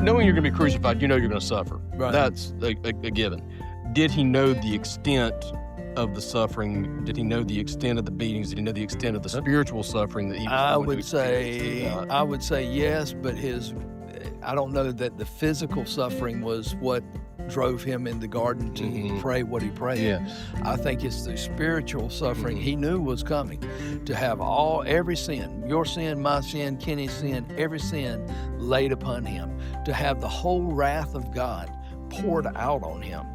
knowing you're going to be crucified, you know you're going to suffer. Right. That's a given. Did he know the extent of the suffering? Did he know the extent of the beatings? Did he know the extent of the spiritual suffering that he was I going to would experience? I would say yes, but I don't know that the physical suffering was what drove him in the garden to pray what he prayed. Yes. I think it's the spiritual suffering he knew was coming, to have every sin, your sin, my sin, Kenny's sin, every sin laid upon him, to have the whole wrath of God poured out on him.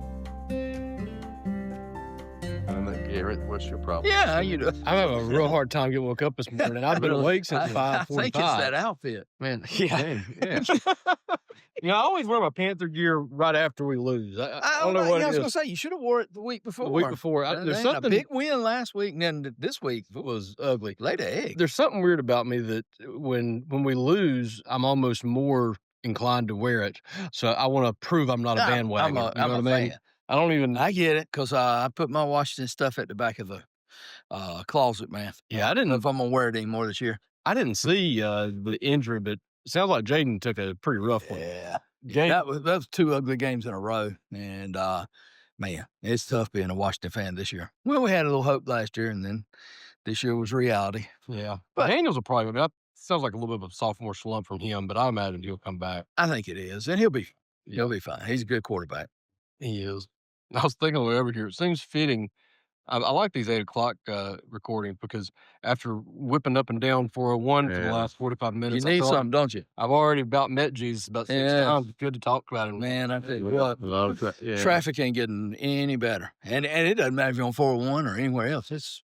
And then, Garrett, what's your problem? Yeah, you know. I'm having a real hard time getting woke up this morning. I've been awake since 5:45. I think it's that outfit. Man, yeah. You know, I always wear my Panther gear right after we lose. I don't know what I it was is. going to say, you should have wore it the week before. The week before. There's something. A big win last week, and then this week was ugly. Laid an egg. There's something weird about me that when we lose, I'm almost more inclined to wear it. So I want to prove I'm not a bandwagon. I'm a fan. I don't even. I get it, because I put my Washington stuff at the back of the closet, man. Yeah, I don't know didn't. if I'm going to wear it anymore this year. I didn't see the injury, but it sounds like Jaden took a pretty rough one. Yeah. Jaden, That was two ugly games in a row. And, man, it's tough being a Washington fan this year. Well, we had a little hope last year, and then this year was reality. yeah. But- Daniels will probably. I mean, that sounds like a little bit of a sophomore slump from him, but I imagine he'll come back. I think it is, and he'll be fine. He's a good quarterback. He is. I was thinking over here. It seems fitting. I like these 8 o'clock recordings because after whipping up and down 401 for the last 45 You minutes, need something, don't you? I've already about met Jesus about 6 times. It's good to talk about him. Man, I tell you what, A lot of traffic ain't getting any better. And it doesn't matter if you're on 401 or anywhere else. It's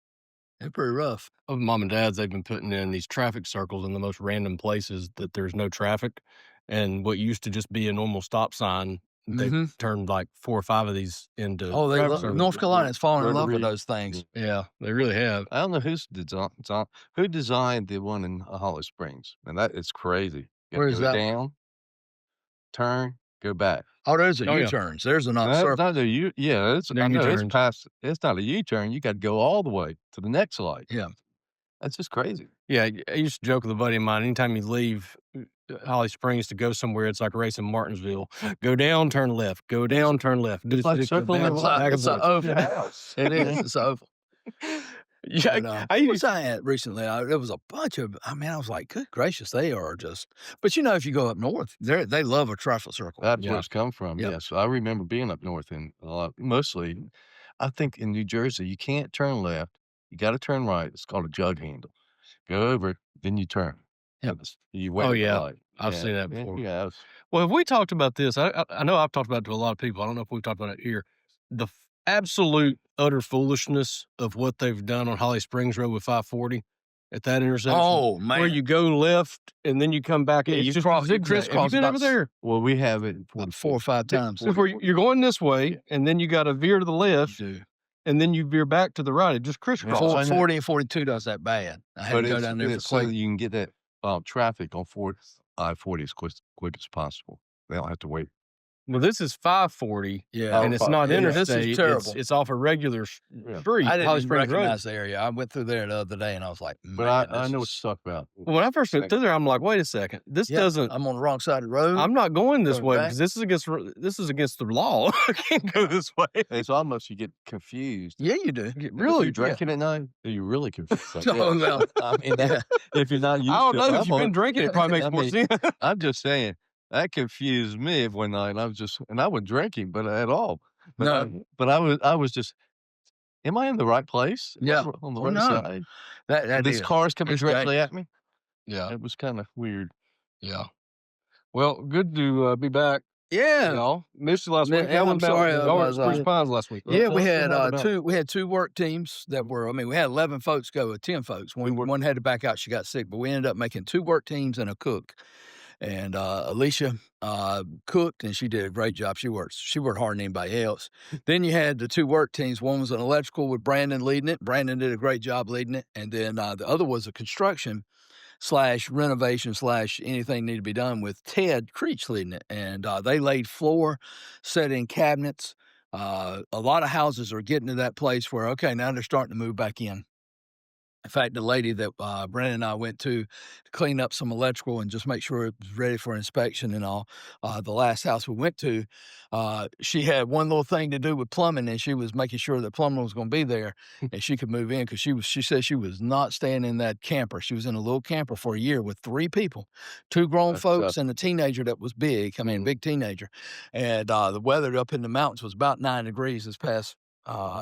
pretty rough. Mom and Dad's, they've been putting in these traffic circles in the most random places that there's no traffic. And what used to just be a normal stop sign, they've turned like 4 or 5 of these into traffic circles. North Carolina's fallen in love with those things. Yeah, they really have. I don't know who designed the one in Holly Springs, and that is crazy. You Where gotta is go that? down, turn, go back. Oh, there's a Oh, yeah. U-turns. There's a No, not it's circle. not a U. Yeah, it's They're I know it's U-turns. past. It's not a U-turn. You got to go all the way to the next light. Yeah. That's just crazy. Yeah, I used to joke with a buddy of mine. Anytime you leave Holly Springs to go somewhere, it's like racing Martinsville. Go down, turn left. Go down, turn left. It's like circling back- the back It's and an forth. oval. It is. It's an oval. Yeah, But, I what used was I at recently? There was a bunch of. I was like, good gracious, they are just. But you know, if you go up north, they love a traffic circle. That's Yeah. where it's come from. Yep. Yes, I remember being up north and mostly, I think in New Jersey you can't turn left. You got to turn right. It's called a jug handle. Go over, then you turn. Yep. You wait. Oh, at the yeah. light. I've Yeah, seen that yeah, before. Yeah, Well, have we talked about this? I know I've talked about it to a lot of people. I don't know if we've talked about it here. The absolute utter foolishness of what they've done on Holly Springs Road with 540 at that intersection. Oh man, Where you go left and then you come back. Yeah, It's you just cross- zigzag. crisscross Have you been about over there? Well, we have it about 4 or 5 times. It's where you're going this way and then you got to veer to the left Dude. and then you veer back to the right. It just crisscross. I know. 40 and 42 does that bad. I had But to go down there for it's so that quick. you can get that traffic on I-40 as quick as possible. They don't have to wait. Well, this is 540 Yeah, and it's not yeah, interstate. This is terrible. It's off a regular Yeah. street. I didn't Holly even Springs Road. recognize the area. I went through there the other day and I was like, But man, I this know what is- you're talking about. When I first went through there, I'm like, wait a second. This Yeah, doesn't. I'm on the wrong side of the road. I'm not going this Going way back. because this is against the law. I can't go this way. It's almost you get confused. yeah, you do. If Really? you're drinking at night, are you really confused? Like, Oh, no. I mean, if you're not used I don't to know. it, If you've been drinking, it probably makes I more mean, sense. I'm just saying that confused me one night. I wasn't drinking, but at all. But No. I was just. Am I in the right place? Am I Yeah. on the Well, right no. side. That This is. car's coming It's directly at me. Yeah. It was kind of weird. Yeah. Well, good to be back. Yeah. Y'all missed you last Yeah, week. How I'm about sorry, y'all were at otherwise Spruce I- Pines last week? Yeah, we Tell us had about we had 2 work teams that were. We had 11 folks go with 10 folks. One had to back out; she got sick. But we ended up making 2 work teams and a cook. And Alicia cooked, and she did a great job. She worked harder than anybody else. Then you had the 2 work teams. One was an electrical with Brandon leading it. Brandon did a great job leading it. And then the other was a construction / renovation / anything needed to be done with Ted Creech leading it. And they laid floor, set in cabinets. A lot of houses are getting to that place where, okay, now they're starting to move back in. In fact, the lady that Brandon and I went to clean up some electrical and just make sure it was ready for inspection and all, the last house we went to, she had one little thing to do with plumbing, and she was making sure the plumber was going to be there and she could move in because she said she was not staying in that camper. She was in a little camper for a year with 3 people, 2 grown That's folks and a teenager that was big. I mean, big teenager, and the weather up in the mountains was about 9 degrees this past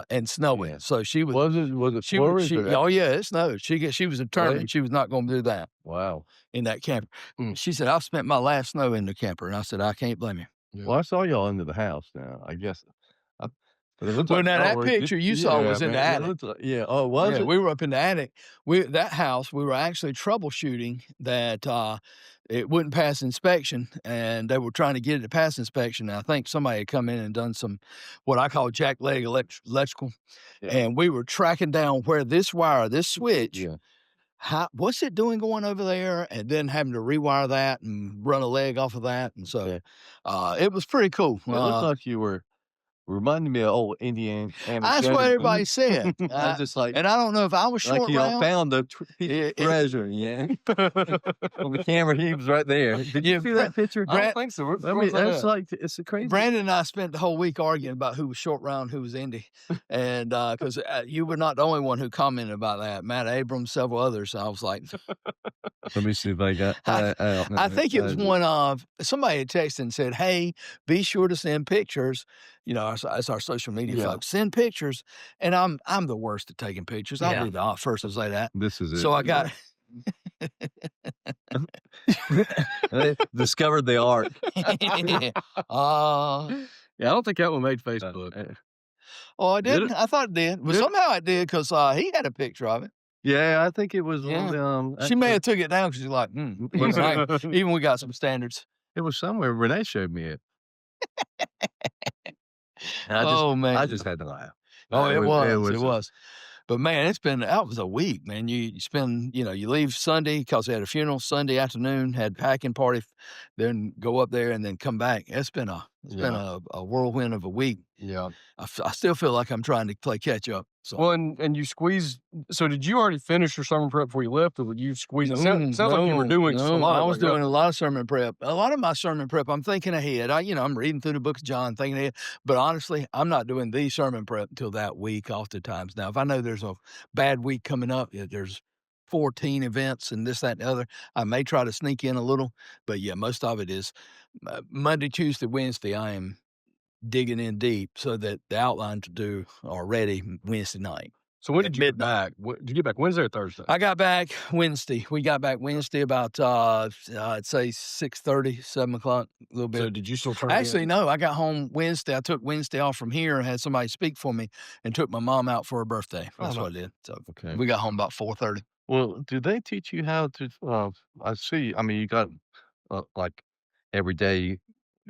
and snowing. Yeah. So she was Was it flurries or oh yeah, it snowed. She was determined Really? she was not going to do that Wow. in that camper. She said, "I've spent my last snow in the camper," and I said, "I can't blame you." Yeah. Well, I saw y'all into the house now, I guess. I but it looks Well, like now y'all that were picture you saw yeah, was in the man, it attic. looks like yeah. Oh, was Yeah, it? we were up in the attic. That house, we were actually troubleshooting that it wouldn't pass inspection, and they were trying to get it to pass inspection. And I think somebody had come in and done some what I call jackleg electrical, Yeah. and we were tracking down where this wire, this switch, Yeah. what's it doing going over there, and then having to rewire that and run a leg off of that, and so it was pretty cool. It looked like you were reminding me of old Indiana That's what Jones. everybody said. I just And I don't know if I was like short you all round. found the piece of treasure, yeah. On the camera, he was right there. Did you see that picture? I don't think so. I mean, that's like it's a crazy. Brandon and I spent the whole week arguing about who was short round, who was Indy, and because you were not the only one who commented about that. Matt Abrams, several others. I was like, Let me see if I got. I think it was one of somebody had texted and said, "Hey, be sure to send pictures." You know, as our social media folks send pictures, and I'm the worst at taking pictures. I'll be the first to say that. This is it. So I got discovered the art. uh, Yeah, I don't think that one made Facebook. oh, I Did didn't. I thought it did. Well, Did it? somehow it did because he had a picture of it. Yeah, I think it was. Yeah. She may have took it down because she's like, looks nice. Even we got some standards. It was somewhere. Renee showed me it. Man, I just had to laugh. Oh, it was. But man, that was a week, man. You spend, you leave Sunday because they had a funeral Sunday afternoon, had packing party, then go up there and then come back. It's been a whirlwind of a week. Yeah. I still feel like I'm trying to play catch up. So. Well, and you squeezed. So did you already finish your summer prep before you left, or would you squeeze? Sounds like you were doing a lot. I was doing a lot of sermon prep. A lot of my sermon prep, I'm thinking ahead. I'm reading through the book of John, thinking ahead. But honestly, I'm not doing the sermon prep until that week. Oftentimes, now if I know there's a bad week coming up, there's 14 events and this, that, and the other, I may try to sneak in a little. But yeah, most of it is Monday, Tuesday, Wednesday. I am digging in deep so that the outline to do are ready Wednesday night. So when did you get back? Did you get back Wednesday or Thursday? I got back Wednesday. We got back Wednesday about I'd say 6:30, 7 o'clock, a little bit. So did you still turn? Actually, no. I got home Wednesday. I took Wednesday off from here and had somebody speak for me, and took my mom out for her birthday. That's what I did. So we got home about 4:30. Well, do they teach you how to? I see. I mean, you got like every day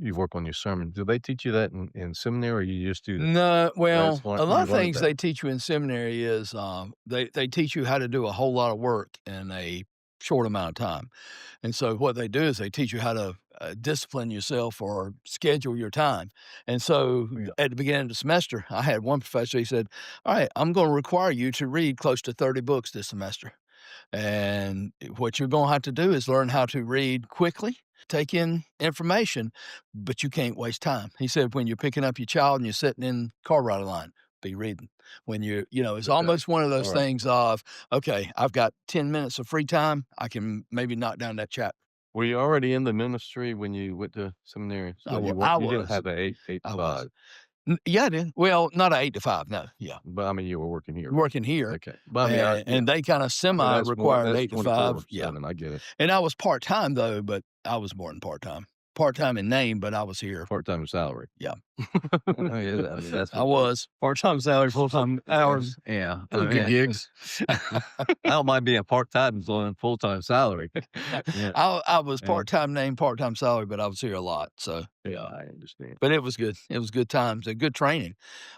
you work on your sermon. Do they teach you that in seminary, or you just do that? No, well, a lot of things that? they teach you in seminary is they teach you how to do a whole lot of work in a short amount of time. And so what they do is they teach you how to discipline yourself or schedule your time. And so at the beginning of the semester, I had one professor, he said, "All right, I'm going to require you to read close to 30 books this semester. And what you're going to have to do is learn how to read quickly, take in information, but you can't waste time." He said, when you're picking up your child and you're sitting in car ride line, be reading. When it's almost one of those things of, okay, I've got 10 minutes of free time. I can maybe knock down that chapter. Were you already in the ministry when you went to seminary? So I you was. didn't have an 8 to 5. Yeah, I did. Well, not an 8 to 5, no. Yeah. But I mean, you were working here. Working here. Okay. But I mean, and they kind of semi-required 8 to 5. Yeah. I get it. And I was part-time, though, but I was more than part-time. Part-time in name, but I was here. Part-time salary. Yeah. I mean, I was. Part-time salary, full-time hours. Yeah. Good gigs. I don't mind being part-time on full-time salary. Yeah. I was part-time name, part-time salary, but I was here a lot. So yeah, I understand. But it was good. It was good times and good training.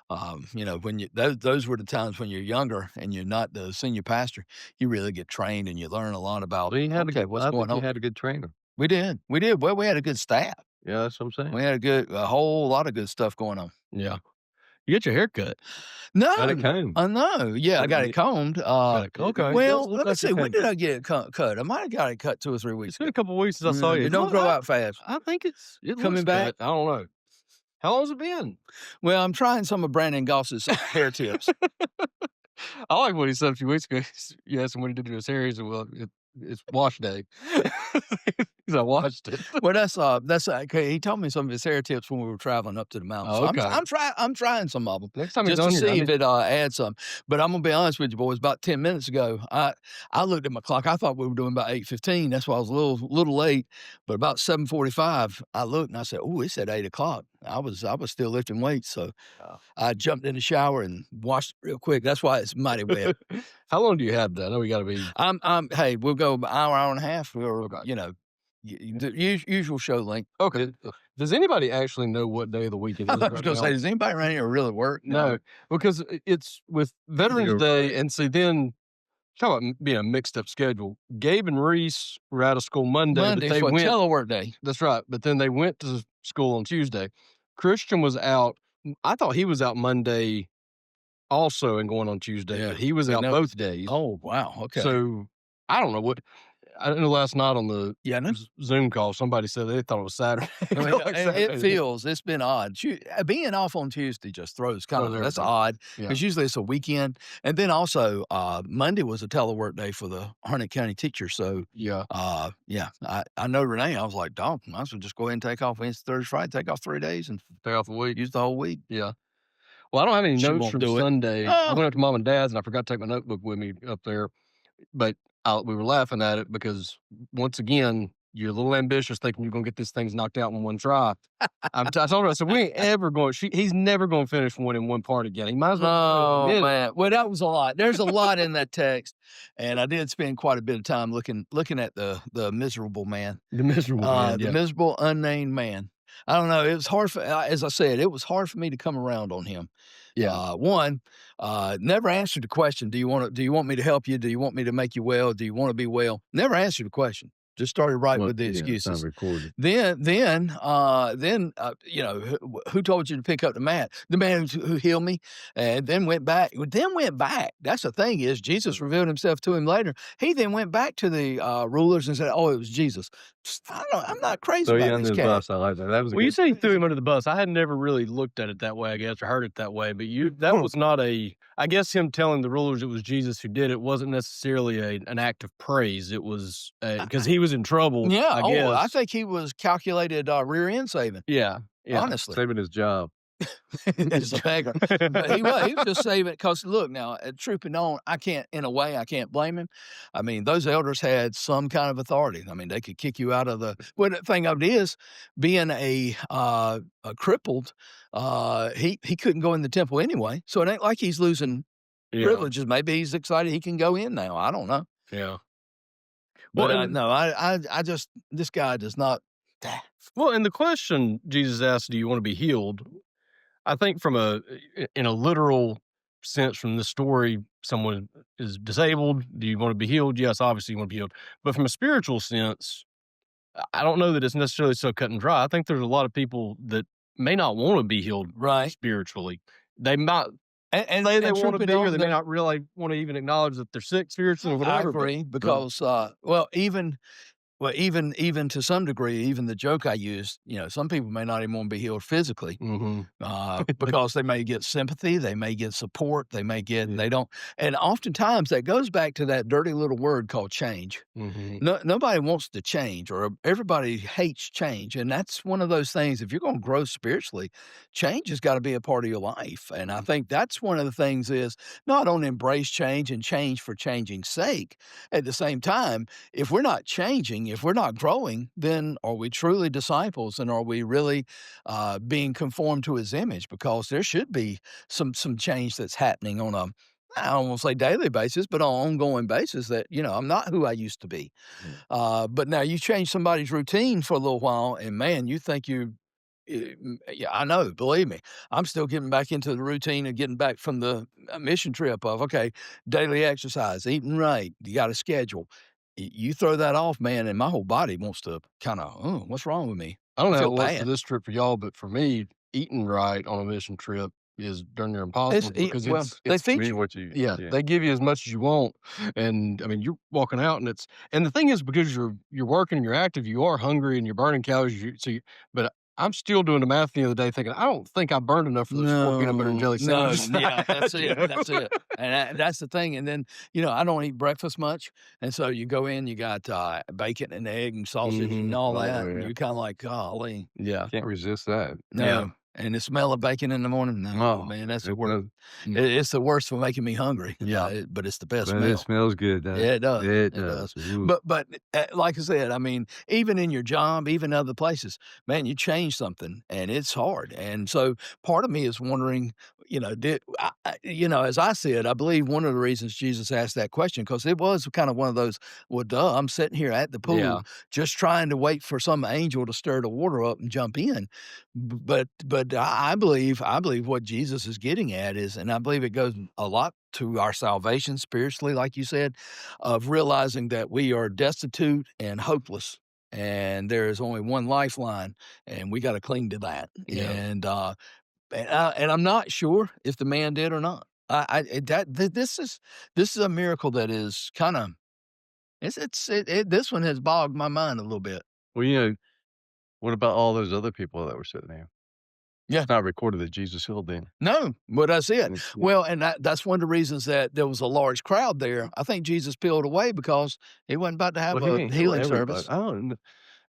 When those were the times when you're younger and you're not the senior pastor, you really get trained and you learn a lot about what's going on. You on. had a good trainer. We did. Well, we had a good staff. Yeah, that's what I'm saying. We had a whole lot of good stuff going on. Yeah. You get your hair cut. Got it No, combed. no. Yeah, I got it combed. Got it okay. Well, Does look let me like see. your When hair did I get it cut? I might have got it cut 2 or 3 weeks It's been ago. a couple weeks since I saw you. It don't grow out fast. I think it looks Coming back? cut. I don't know. How long's it been? Well, I'm trying some of Brandon Goss's hair tips. I like what he said a few weeks ago. You asked him what he did to his hair. He said, "Well, it's wash day." Because I washed it. Well, that's okay. He told me some of his hair tips when we were traveling up to the mountains. Oh, So okay. I'm trying some of them Next time he's just to on here, I see if need it adds some. But I'm gonna be honest with you, boys. About 10 minutes ago, I looked at my clock. I thought we were doing about 8:15. That's why I was a little late. But about 7:45, I looked and I said, "Oh, it's at 8 o'clock." I was still lifting weights, so I jumped in the shower and washed it real quick. That's why it's mighty wet. How long do you have that? I know we got to be. Hey, we'll go an hour and a half. Or Okay. the usual show length. Okay. Does anybody actually know what day of the week it is? I was right going to now? say, does anybody around here really work? No, because it's with Veterans Day, and see, then talk about being a mixed up schedule. Gabe and Reese were out of school Monday, but Monday's they what, went. telework day. That's right, but then they went to school on Tuesday. Christian was out. I thought he was out Monday also and going on Tuesday, but he was out both days. Oh, wow. Okay. So I don't know what. I know last night on the Zoom call, somebody said they thought it was Saturday. I mean, it's been odd. Being off on Tuesday just throws that's odd because usually it's a weekend. And then also, Monday was a telework day for the Harnett County teachers. So, I know Renee. I was like, dog, might as well just go ahead and take off Wednesday, Thursday, Friday, take off 3 days and stay off the week. Use the whole week. Yeah. Well, I don't have any notes from Sunday. I Oh. went up to Mom and Dad's and I forgot to take my notebook with me up there. But we were laughing at it because, once again, you're a little ambitious thinking you're going to get these things knocked out in one try. I told her, I said, we ain't ever going, he's never going to finish one in one part again. He might as well. Oh, man. Well, that was a lot. There's a lot in that text. And I did spend quite a bit of time looking at the miserable man. The miserable man. The miserable, unnamed man. I don't know. It was hard for, as I said, it was hard for me to come around on him. Yeah. One, never answered the question. Do you want me to help you? Do you want me to make you well? Do you want to be well? Never answered the question. Just started with the excuses. Recorded. Then, who told you to pick up the mat? The man who healed me, and then went back. That's the thing is, Jesus revealed himself to him later. He then went back to the rulers and said, "Oh, it was Jesus." I'm not crazy about this cat. Bus, I like that. That was. Well, you say he threw him under the bus. I had never really looked at it that way, I guess, or heard it that way. But that was not I guess him telling the rulers it was Jesus who did it wasn't necessarily an act of praise. It was because he was in trouble. Yeah. I guess. I think he was calculated rear end saving. Yeah. Honestly, saving his job. As a beggar. But he was just saving it because, look, now, trooping on, I can't blame him. I mean, those elders had some kind of authority. I mean, they could kick you out of the thing of it is, being a crippled, he couldn't go in the temple anyway. So it ain't like he's losing privileges. Maybe he's excited he can go in now. I don't know. Yeah. But I just, this guy does not. Well, and the question Jesus asked, do you want to be healed? I think in a literal sense from this story, someone is disabled. Do you want to be healed? Yes, obviously you want to be healed. But from a spiritual sense, I don't know that it's necessarily so cut and dry. I think there's a lot of people that may not want to be healed spiritually. They might and they want to be, or they may not really want to even acknowledge that they're sick spiritually or whatever. I agree, because even to some degree, even the joke I used, some people may not even want to be healed physically, because they may get sympathy, they may get support, they don't. And oftentimes that goes back to that dirty little word called change. Nobody wants to change, or everybody hates change. And that's one of those things, if you're going to grow spiritually, change has got to be a part of your life. And I think that's one of the things is not only embrace change and change for changing's sake. At the same time, if we're not changing, if we're not growing, then are we truly disciples, and are we really being conformed to his image? Because there should be some change that's happening on I don't want to say daily basis, but on an ongoing basis, that, I'm not who I used to be. But now you change somebody's routine for a little while, and man, you think yeah, I know, believe me. I'm still getting back into the routine of getting back from the mission trip of, okay, daily exercise, eating right, you got a schedule. You throw that off, man, and my whole body wants to kind of, what's wrong with me? I don't know how it was for this trip for y'all, but for me, eating right on a mission trip is darn near It's impossible because well, it's they it's feed Really you. what you yeah, yeah. they give you as much as you want, and, I mean, you're walking out and it's and the thing is because you're working and you're active, you are hungry and you're burning calories, but I'm still doing the math the other day thinking, "I don't think I burned enough for those 4 peanut butter and No, jelly no, sandwiches yeah, I that's had," you it, know? that's it, and that's the thing, and then, I don't eat breakfast much, and so you go in, you got, bacon and egg and sausage and Mhm. all Oh, that, and yeah. you're kinda like, "Golly." Yeah. Can't resist that. Yeah. No, and the smell of bacon in the morning, no, Oh, man, that's the it worst. does. Mm. It's the worst for making me hungry, Yeah. but it's the best But it smell. smells good, doesn't Yeah, it does, it? It it does. does. Ooh. But, like I said, I mean, even in your job, even other places, man, you change something and it's hard, and so part of me is wondering, did as I said, I believe one of the reasons Jesus asked that question because it was kind of one of those, "Well, duh, I'm sitting here at the Yeah. pool just trying to wait for some angel to stir the water up and jump in." But I believe what Jesus is getting at is and I believe it goes a lot to our salvation spiritually, like you said, of realizing that we are destitute and hopeless, and there is only one lifeline, and we gotta cling to that, Yeah. and I'm not sure if the man did or not. That this is a miracle that is kinda this one has bogged my mind a little bit. Well, what about all those other people that were sitting there? Yeah. It's not recorded that Jesus healed them. No, but that's it. And yeah. Well, and that's one of the reasons that there was a large crowd there. I think Jesus peeled away because he wasn't about to have Well, he a didn't heal healing everybody. service. I don't kn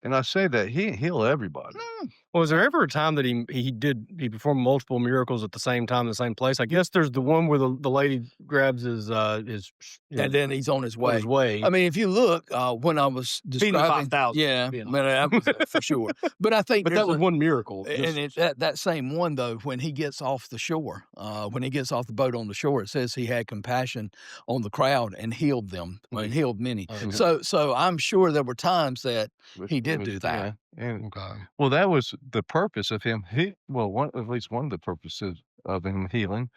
and I say that he didn't heal everybody. No. Was there ever a time that he performed multiple miracles at the same time in the same place? I guess there's the one where the lady grabs And then he's on his on his way. way, I mean, if you look, when I was feeding the describing 5,000, yeah, being man, that was for sure. But I think but that there's was a one miracle, and just that same one though, when he gets off the shore, when he gets off the boat on the shore, it says he had compassion on the crowd and healed them. Well, he mhm, healed many. okay, So I'm sure there were times that Which he did which do that. yeah, and okay. well, that was the purpose of him one at least one of the purposes of him healing,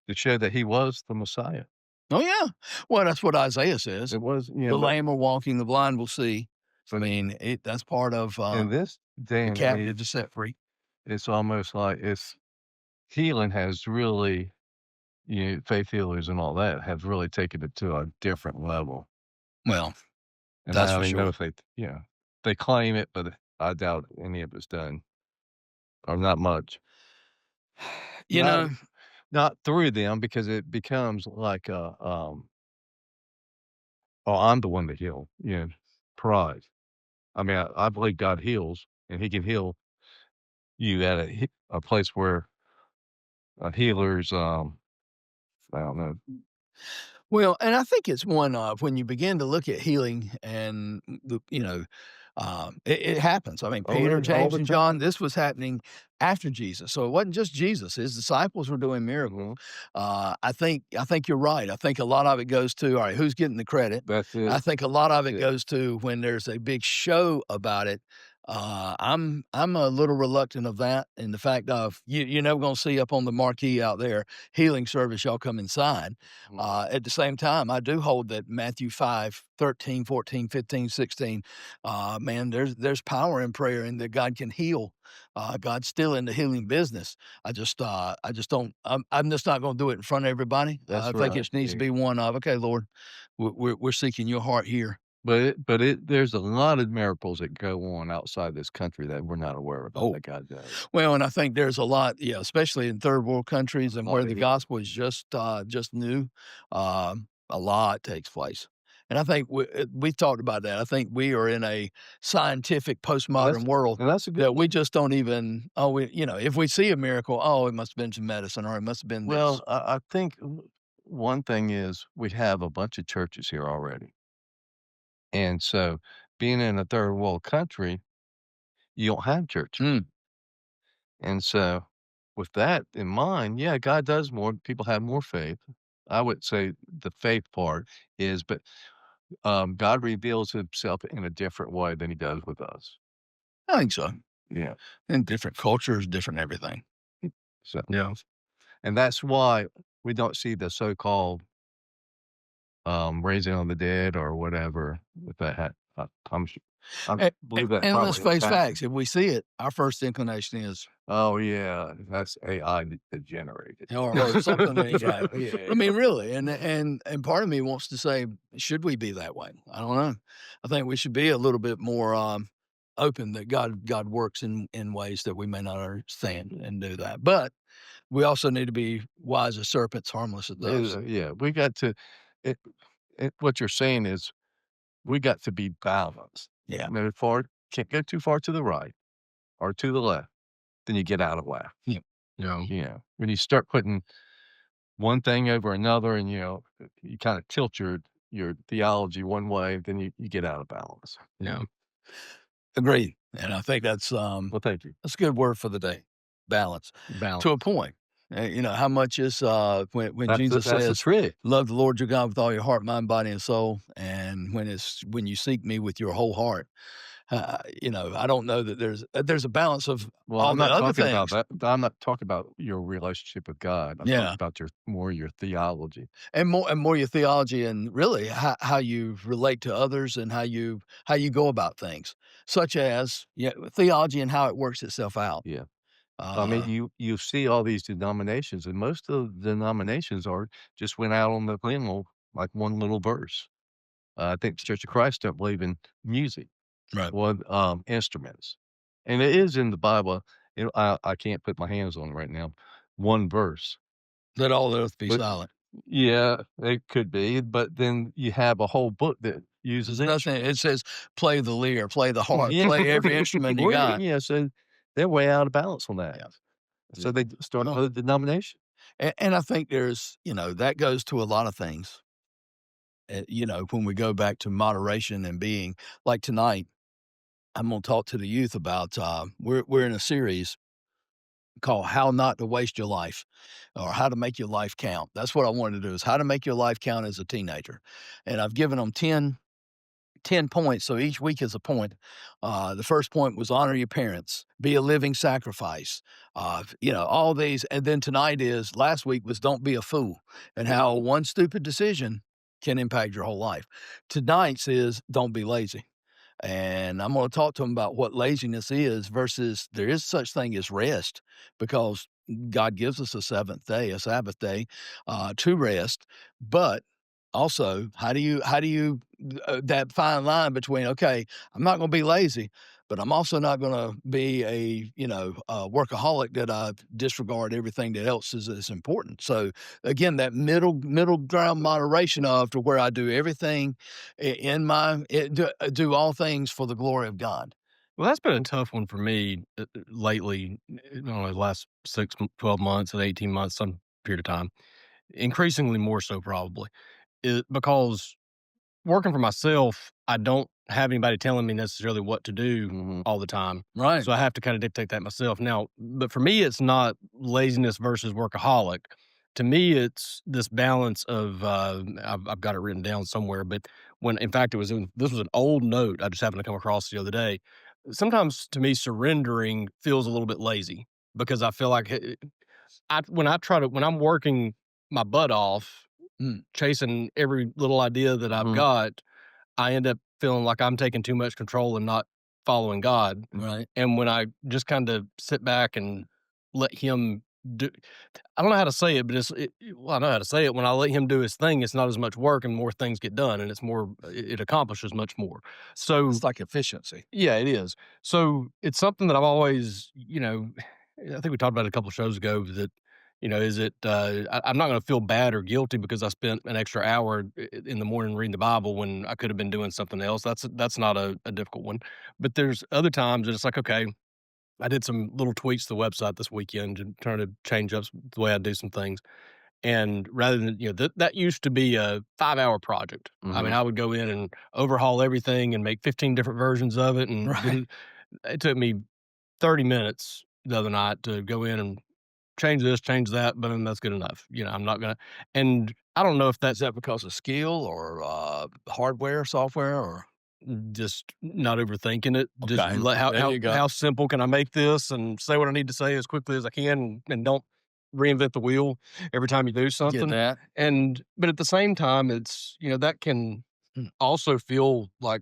to show that he was the Messiah. Oh yeah. Well, that's what Isaiah says. It was The but lame are walking, the blind will see. I but mean, that's part of in this day the and captive age, is set free. it's almost like it's healing has really faith healers and all that have really taken it to a different level. Well, And that's I for don't even know sure. if they claim it, but I doubt any of it's done, or not much. You Not know, not through them because it becomes like "Oh, I'm the one that heal," pride. I mean, I believe God heals, and He can heal you at a place where a healer's, I don't know. well, and I think it's one of when you begin to look at healing and it happens. I mean, Oh, Peter, really? All James, the and John, time? this was happening after Jesus. So it wasn't just Jesus. His disciples were doing miracles. Mhm. I think you're right. I think a lot of it goes to, all right, who's getting the credit? That's it. I think a lot of That's it it. goes to when there's a big show about it. I'm a little reluctant of that, and the fact of you're never going to see up on the marquee out there healing service. Y'all come inside. Mhm. At the same time, I do hold that Matthew 5:13, 14, 15, 16. Man, there's power in prayer, and that God can heal. God's still in the healing business. I just don't. I'm just not going to do it in front of everybody. I That's think right. it needs to Yeah. be one of, okay, Lord, we're seeking your heart here. But there's a lot of miracles that go on outside this country that we're not aware about Oh, that God does. well, and I think there's a lot, yeah, especially in third world countries and A where lot of the healing. gospel is just new, a lot takes place. And I think we've talked about that. I think we are in a scientific And that's postmodern world and that's a good that we thing. just don't even, oh, if we see a miracle, oh, it must have been some medicine or it must have been this. Well, I think one thing is we have a bunch of churches here already. And so being in a third world country, you don't have churches. Mm. And so with that in mind, yeah, God does more. People have more faith. I would say the faith part is, but God reveals himself in a different way than he does with us. I think so. Yeah. In different cultures, different everything. So, Yeah. and that's why we don't see the so-called raising of the dead or whatever with that. I'm su I And believe that and let's probably has face happened. facts, if we see it, our first inclination is Oh, yeah, that's AI generated. or something like that. I mean, really, and part of me wants to say, should we be that way? I don't know. I think we should be a little bit more open that God works in ways that we may not understand and do that. But we also need to be wise as serpents, harmless as doves. Yeah, we got to it what you're saying is we got to be balanced. Yeah. No far can't go too far to the right or to the left, then you get out of whack. Yeah. Yeah. When you start putting one thing over another and, you kinda tilt your theology one way, then you get out of balance. Yeah. Agreed. And I think Well, thank you. that's a good word for the day. Balance. To a Balance. point. How much is when Jesus That's the says, trick. "Love the Lord your God with all your heart, mind, body, and soul," and when you seek me with your whole heart, I don't know that there's a balance of Well, all I'm the not other talking about things. that. I'm not talking about your relationship with God. I'm talking Yeah, about your theology. and more your theology and really how you relate to others and how you go about things, such as theology and how it works itself out. Yeah. I mean, Uh, you see all these denominations, and most of the denominations are just went out on the limb of, like, one little verse. I think the Church of Christ don't believe in music right. or, instruments, and it is in the Bible. I can't put my hands on it right now, one verse, Let all earth be but silent. yeah, it could be, but then you have a whole book that uses There's nothing. It instruments. says, "Play the lyre, play the harp, Yeah, play every instrument you got." so they're way out of balance on that. Yeah. So they start Well, another denomination. and I think there's that goes to a lot of things. When we go back to moderation and being like tonight, I'm gonna talk to the youth about, we're in a series called "How Not to Waste Your Life," or "How to Make Your Life Count." That's what I wanted to do, is how to make your life count as a teenager, and I've given them 10 points, so each week is a point. The first point was honor your parents, be a living sacrifice. All these. And then tonight is, last week was don't be a fool, and how one stupid decision can impact your whole life. Tonight's is don't be lazy. And I'm going to talk to them about what laziness is versus there is such thing as rest, because God gives us a seventh day, a Sabbath day, to rest. But also, how do you that fine line between, okay, I'm not going to be lazy, but I'm also not going to be a workaholic that I disregard everything that else is important. So again, that middle ground moderation of to where I do everything do all things for the glory of God. Well, that's been a tough one for me lately. I don't know, the last 12 months and 18 months, some period of time, increasingly more so probably, because working for myself, I don't have anybody telling me necessarily what to do Mhm. all the time. Right. So I have to kind of dictate that myself. Now, but for me, it's not laziness versus workaholic. To me, it's this balance of, I've got it written down somewhere, but in fact, this was an old note I just happened to come across the other day. Sometimes to me, surrendering feels a little bit lazy because I feel like when I'm working my butt off, chasing every little idea that I've Mhm. got, I end up feeling like I'm taking too much control and not following God. Right. And when I just kind of sit back and let Him do, I don't know how to say it, but well, I know how to say it. When I let Him do His thing, it's not as much work and more things get done, and it accomplishes much more. So It's like efficiency. yeah, it is. So it's something that I've always, I think we talked about it a couple of shows ago that, is it, I'm not going to feel bad or guilty because I spent an extra hour in the morning reading the Bible when I could have been doing something else. That's not a difficult one. But there's other times that it's like, okay, I did some little tweaks to the website this weekend and trying to change up the way I do some things. And rather than, that used to be a 5-hour project. I mean, Mhm. I would go in and overhaul everything and make 15 different versions of it and Right. it took me 30 minutes the other night to go in and change this, change that, but then that's good enough. I'm not gonna, and I don't know if Is that's that because of skill or hardware, software, or just not overthinking it. Just okay? how There how you go. how simple can I make this and say what I need to say as quickly as I can, and don't reinvent the wheel every time you do Get something. that? But at the same time, it's that can Mm. also feel like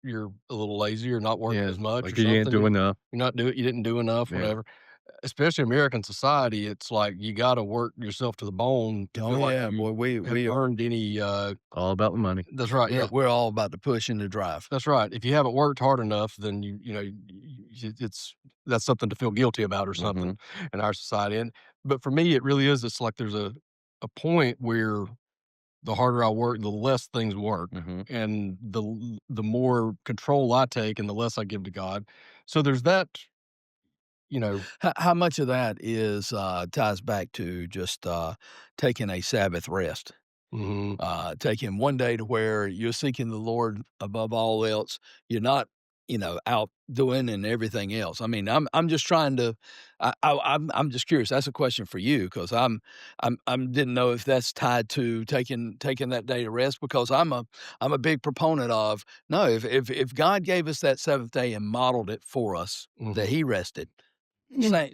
you're a little lazy or not working Yeah, as much or like you didn't something. do enough. You didn't do enough, Yeah. whatever. Especially American society, it's like you gotta work yourself to the bone to Oh, feel like yeah, you boy, have we earned any, All about the money. that's right, yeah. we're all about the push and the drive. That's right. If you haven't worked hard enough, then it's that's something to feel guilty about or something Mhm, in our society. And but for me, it really is. It's like there's a point where the harder I work, the less things work, mhm. and the more control I take, and the less I give to God. So there's that. You know. How much of that is, ties back to just, taking a Sabbath rest? Mhm. Taking one day to where you're seeking the Lord above all else. You're not, out doing and everything else. I mean, I'm just trying to. I'm just curious. That's a question for you because I'm didn't know if that's tied to taking that day to rest because I'm a big proponent of no. If God gave us that seventh day and modeled it for us that Mhm. He rested.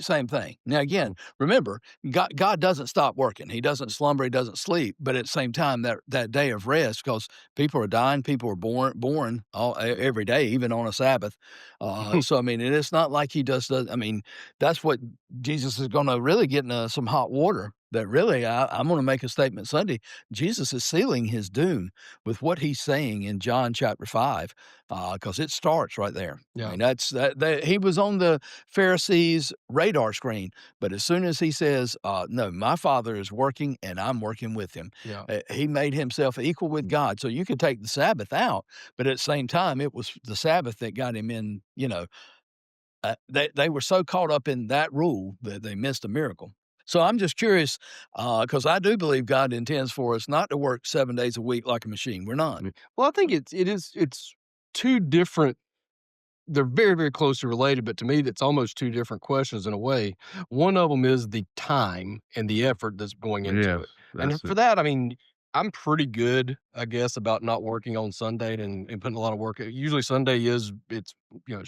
Same thing. Now again, remember, God doesn't stop working. He doesn't slumber, he doesn't sleep, but at the same time, that day of rest, because people are dying, people are born every day, even on a Sabbath. So I mean, and it's not like he just does. I mean, that's what Jesus is going to really get into some hot water. That really, I'm going to make a statement Sunday. Jesus is sealing his doom with what he's saying in John chapter 5, because it starts right there. I Yeah. mean, that he was on the Pharisees' radar screen. But as soon as he says, "No, my Father is working and I'm working with him," Yeah. he made himself equal with God. So you could take the Sabbath out, but at the same time, it was the Sabbath that got him in. They were so caught up in that rule that they missed a miracle. So I'm just curious, because I do believe God intends for us not to work 7 days a week like a machine. We're not. Well, I think it's 2 different. They're very, very closely related, but to me, that's almost 2 different questions in a way. One of them is the time and the effort that's going into Yes, it, and that's for it. that, I mean, I'm pretty good, I guess, about not working on Sunday and putting a lot of work usually Sunday it's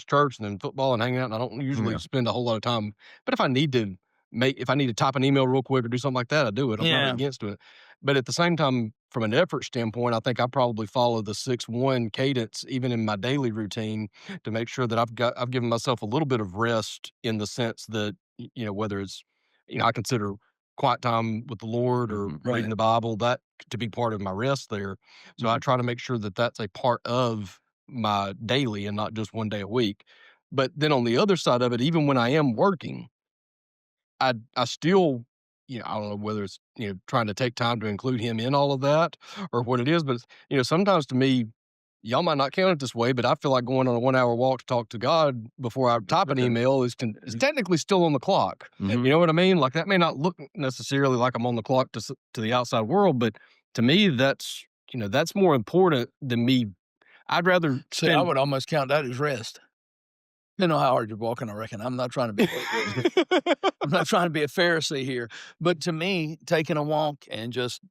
church and then football and hanging out, and I don't usually Yeah. spend a whole lot of time, but if I need to type an email real quick or do something like that, I do it. I'm not Yeah. against it. But at the same time, from an effort standpoint, I think I probably follow the 6-1 cadence even in my daily routine to make sure that I've given myself a little bit of rest in the sense that whether it's I consider quiet time with the Lord or Mhm. reading Right. the Bible that to be part of my rest there. So I Mhm. try to make sure that that's a part of my daily and not just one day a week. But then on the other side of it, even when I am working, I still, I don't know whether it's, trying to take time to include him in all of that or what it is, but, sometimes to me, y'all might not count it this way, but I feel like going on a 1-hour walk to talk to God before I type an Okay. email is technically still on the clock. You Mhm. know what I mean? Like that may not look necessarily like I'm on the clock to the outside world, but to me, that's more important than me. I'd rather See, I spend. would almost count that as rest. Depending on how hard you're walking, I reckon. I'm not trying to be I'm not trying to be a Pharisee here, but to me, taking a walk and just,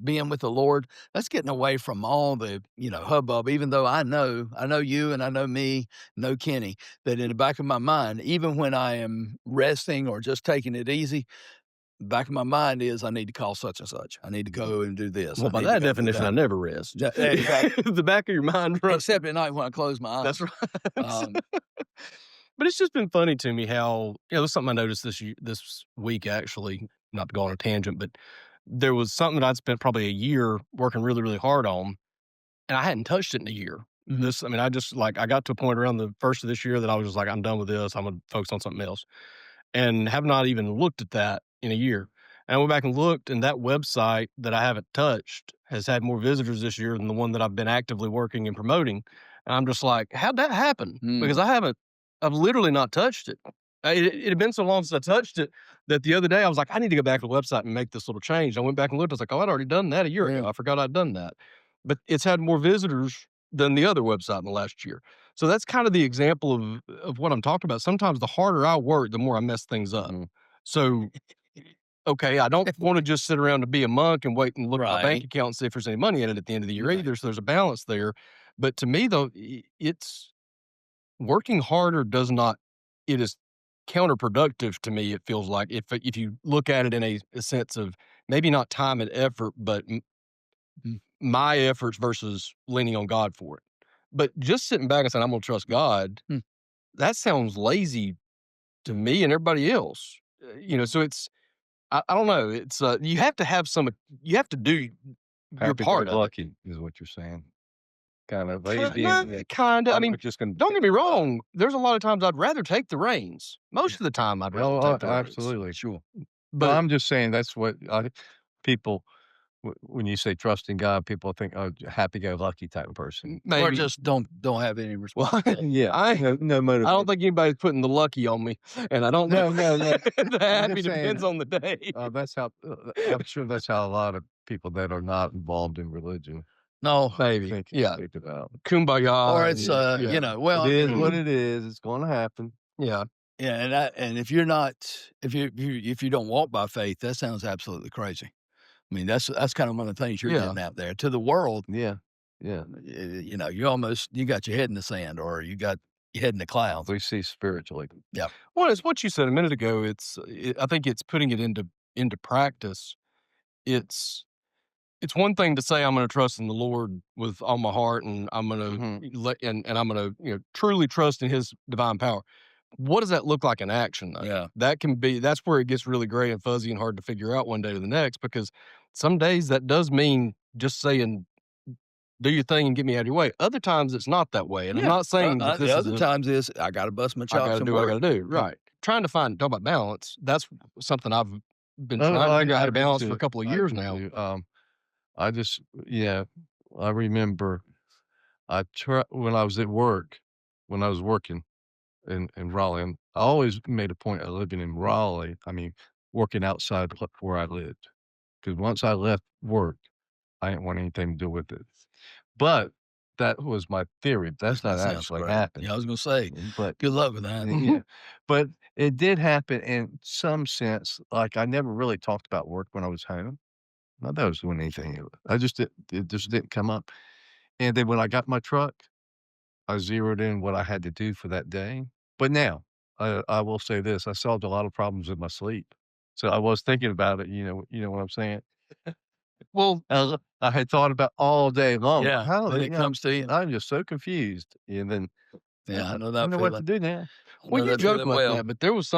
being with the Lord, that's getting away from all the, hubbub, even though I know you and I know me, know Kenny, that in the back of my mind, even when I am resting or just taking it easy, back of my mind is I need to call such and such. I need to go and do this. Well, I by need to that go do definition, I that. never rest. Exactly. The back of your mind runs. Except at night when I close my That's eyes. right. Um, But it's just been funny to me how, there's something I noticed this week actually, not to go on a tangent, but there was something that I'd spent probably a year working really, really hard on, and I hadn't touched it in a year. mhm. I mean, I just like I got to a point around the first of this year that I was just like, I'm done with this. I'm gonna focus on something else and have not even looked at that in a year. And I went back and looked, and that website that I haven't touched has had more visitors this year than the one that I've been actively working and promoting. And I'm just like, how'd that happen? Because Mm. I've literally not touched it. It had been so long since I touched it that the other day I was like, I need to go back to the website and make this little change. I went back and looked. I was like, oh, I'd already done that a year Yeah. ago. I forgot I'd done that. But it's had more visitors than the other website in the last year. So that's kind of the example of what I'm talking about. Sometimes the harder I work, the more I mess things up. Mhm. So, okay, I don't want to just sit around and be a monk and wait and look at my bank Right. account and see if there's any money in it at the end of the year Right. either. So there's a balance there. But to me, though, it's working harder does not, it is counterproductive to me. It feels like if you look at it in a sense of maybe not time and effort, but my efforts versus leaning on God for it. But just sitting back and saying, "I'm gonna trust God," that sounds lazy to me and everybody else. So it's I don't know. It's you have to have you have to do your part of it. Happy-go-lucky is what you're saying. Kind of lazy Nah, and kinda. I I'm mean, just gonna don't get me wrong. There's a lot of times I'd rather take the reins. Most of the time, I'd rather take the reins. absolutely. Sure. But But I'm just saying that's what people when you say trust in God, people think, "Oh, happy-go-lucky type of person." Or maybe just don't have any well, responsibility. Yeah. I No I don't motivation. think anybody's putting the lucky on me, and I don't No, no, no. the I'm happy just saying, depends on the day. that's how I'm sure that's how a lot of people that are not involved in religion No. Maybe. Yeah. think about. Or Kumbaya it's, and yeah. well, It I is what mean, it is. It's gonna happen. Yeah. yeah, and if you're not if you don't walk by faith, that sounds absolutely crazy. I mean, that's kind of one of the things you're Yeah. getting out there. To the world, Yeah. Yeah. you got your head in the sand or you got your head in the clouds. We see spiritually. Yeah. Well, it's what you said a minute ago. I think it's putting it into practice. It's it's one thing to say I'm gonna trust in the Lord with all my heart, and I'm gonna Mhm. let and I'm gonna, truly trust in his divine power. What does that look like in action, though? Yeah. That's where it gets really gray and fuzzy and hard to figure out one day to the next, because some days that does mean just saying, "Do your thing and get me out of your way." Other times it's not that way, and I'm Yeah. not saying that The this is other times is I got to bust my I chops gotta and do what I work. gotta do, right. Trying to talk about balance, that's something I've been Oh, trying to figure out how I to do balance for a too. couple of I years do now. too. I just yeah, I remember when I was at work, when I was working in Raleigh, and I always made a point of living in Raleigh, I mean, working outside where I lived, because once I left work, I didn't want anything to do with it. But that was my theory. That's That not sounds actually great. happened. Yeah, I was gonna say, But good luck with that. yeah, but it did happen in some sense. Like, I never really talked about work when I was home. Not that I was doing anything. I just it just didn't come up. And then when I got my truck, I zeroed in what I had to do for that day. But now, I will say this, I solved a lot of problems in my sleep. So I was thinking about it, you know what I'm saying? Well, I had thought about all day long, Yeah. how Then it comes to you. I'm just so confused. And then Yeah, I know I that know what to feeling. do now. I well, know you that joke feeling about well. that, but there was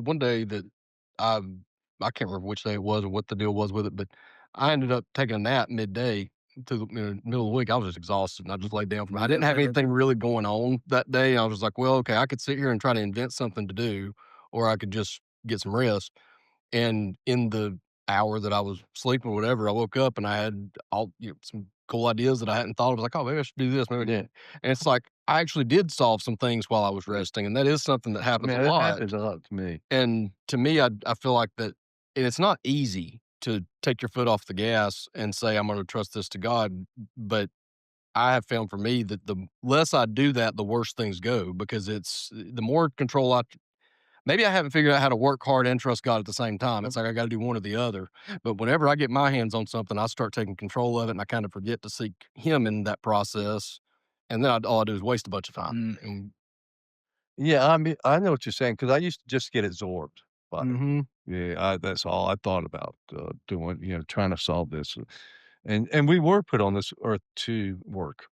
one day that I I can't remember which day it was or what the deal was with it, but I ended up taking a nap midday to the middle of the week. I was just exhausted, and I just laid down I Need didn't that have feeling. anything really going on that day. I was like, "Well, okay, I could sit here and try to invent something to do, or I could just get some rest." And in the hour that I was sleeping or whatever, I woke up and I had some cool ideas that I hadn't thought of. I was like, "Oh, maybe I should do this, maybe." Yeah. And it's like, I actually did solve some things while I was resting, and that is something that I happens a mean, it lot. happens a lot to me. And to me, I feel like that and it's not easy to take your foot off the gas and say, "I'm gonna trust this to God," but I have found for me that the less I do that, the worse things go, because it's the more control maybe I haven't figured out how to work hard and trust God at the same time. It's like I gotta do one or the other. But whenever I get my hands on something, I start taking control of it, and I kind of forget to seek Him in that process, and then all I do is waste a bunch of time. Mm. And Yeah, I mean, I know what you're saying because I used to just get absorbed by it. mhm. Yeah, that's all I thought about, doing, trying to solve this, and we were put on this earth to work.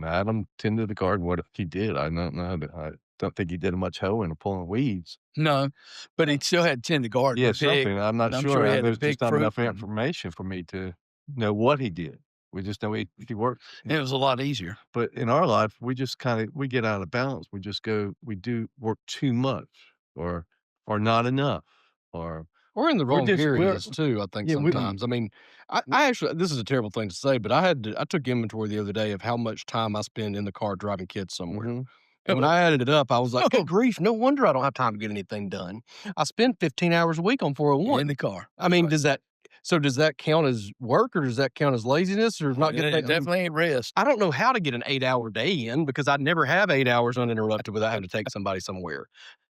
Adam tended the garden, what he did, I don't know, I don't think he did much hoeing or pulling weeds. No, but he still had to tend the garden Yeah, and pick. something, I'm not I'm sure, sure he had to there's just pick not fruit, enough and information for me to know what he did. We just know he worked. it was a lot easier. But in our life, we just we get out of balance. We just we do work too much or not enough or Or in the wrong we're areas too, I think yeah, sometimes. I mean, I actually this is a terrible thing to say, but I took inventory the other day of how much time I spend in the car driving kids somewhere. mhm. And when I added it up, I was like, Oh, "Good grief, no wonder I don't have time to get anything done." I spend 15 hours a week on in 401. the car. I mean, Right. does that count as work, or does that count as laziness, or not getting It I mean, definitely ain't rest. I don't know how to get an 8-hour day in because I'd never have 8 hours uninterrupted without having to take somebody somewhere.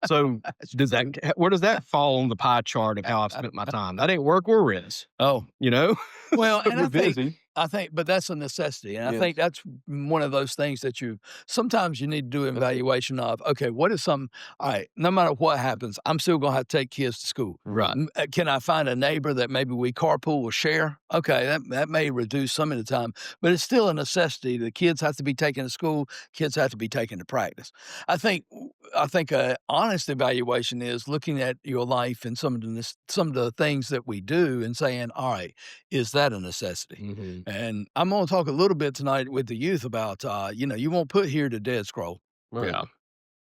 So, does that where does that fall on the pie chart of how I've spent my time? That ain't work or rest, Oh, you know? well, So and you're busy. I think, but that's a necessity, and I Yes. think that's one of those things that you sometimes you need to do an evaluation of. Okay, what is some? All right, no matter what happens, I'm still going to have to take kids to school. Right. Can I find a neighbor that maybe we carpool or share? Okay, that may reduce some of the time, but it's still a necessity. The kids have to be taken to school. Kids have to be taken to practice. I think I think a honest evaluation is looking at your life and some of the things that we do and saying, all right, is that a necessity? Mhm. And I'm going to talk a little bit tonight with the youth about, you won't put here to dead scroll Right. Yeah.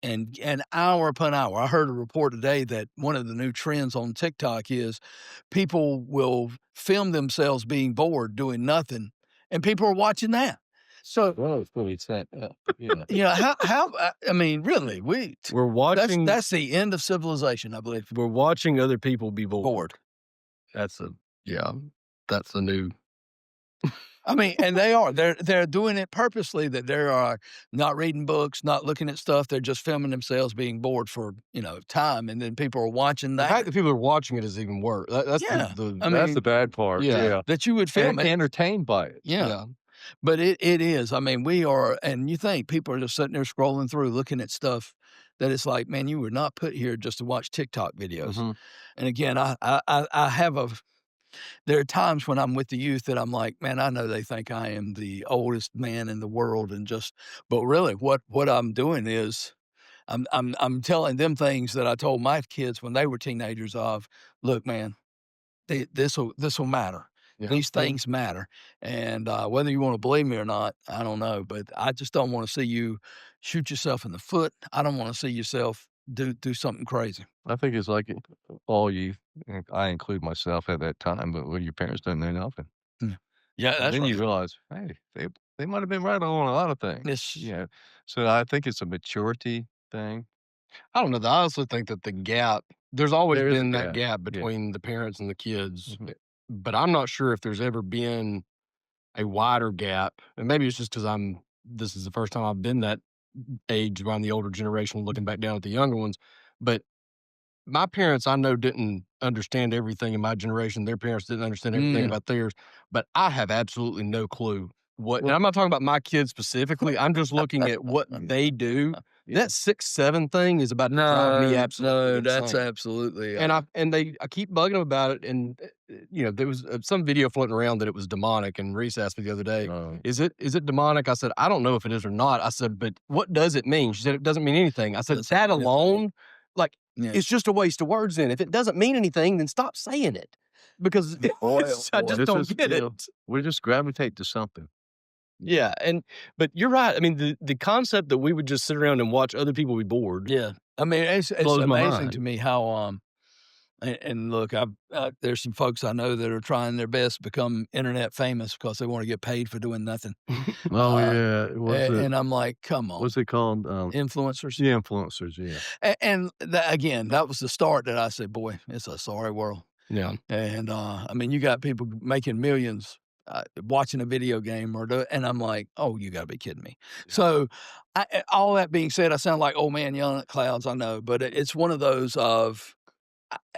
and hour upon hour. I heard a report today that one of the new trends on TikTok is people will film themselves being bored doing nothing, and people are watching that. So, Well, it's fully set up. Yeah. I mean, really, We're watching that's the end of civilization, I believe. we're watching other people be bored. Bored. That's a yeah, that's a new I mean, and they are. They're doing it purposely that they are not reading books, not looking at stuff. They're just filming themselves being bored for, time, and then people are watching the fact that. that people are watching it is even worse. That's Yeah. the I That's the mean, bad part. Yeah. Yeah. that you would film And it. entertained by it. Yeah. yeah. But it is. I mean, we are, and you think people are just sitting there scrolling through looking at stuff that it's like, man, you were not put here just to watch TikTok videos. Mhm. And again, I have there are times when I'm with the youth that I'm like, man, I know they think I am the oldest man in the world, but really, what I'm doing is I'm telling them things that I told my kids when they were teenagers. Of, look, man, this will matter. Yeah. These things matter, and whether you want to believe me or not, I don't know, but I just don't want to see you shoot yourself in the foot. I don't want to see yourself do something crazy. I think it's like all youth, and I include myself at that time, but when your parents don't know nothing. Yeah, yeah, And that's then right. you realize, hey, they might have been right on a lot of things. It's Yeah. So I think it's a maturity thing. I don't know. I also think that there's always There is a been that gap. gap Yeah. between the parents and the kids, Mhm. but I'm not sure if there's ever been a wider gap. And maybe it's just because this is the first time I've been that age around the older generation looking back down at the younger ones. But my parents, I know, didn't understand everything in my generation. Their parents didn't understand everything Mm. about theirs, but I have absolutely no clue what. And Well, I'm not talking about my kids specifically. I'm just looking at what they do. yeah. That 6'7" thing is about to drive me absolutely No, that's insane. absolutely, I keep bugging them about it, and there was some video floating around that it was demonic. And Reese asked me the other day, Oh. "Is it demonic?" I said, "I don't know if it is or not." I said, "But what does it mean?" She said, "It doesn't mean anything." I said, Doesn't "That mean anything. alone, like." Yeah. It's just a waste of words then. If it doesn't mean anything, then stop saying it because Boy, I oh boy. just This don't is, get it. we just gravitate to something. Yeah, but you're right. I mean, the concept that we would just sit around and watch other people be bored Yeah. I mean, it's blows my amazing to mind. me how, and look, there's some folks I know that are trying their best to become internet famous because they wanna get paid for doing nothing. Oh, Uh, yeah. and I'm like, "Come on, What's it called? influencers?" The influencers, yeah. And that again, that was the start that I said, "Boy, it's a sorry world." Yeah, And, I mean, you got people making millions, watching a video game and I'm like, "Oh, you gotta be kidding me." So, all that being said, I sound like old man yelling at clouds, I know, but it's one of those of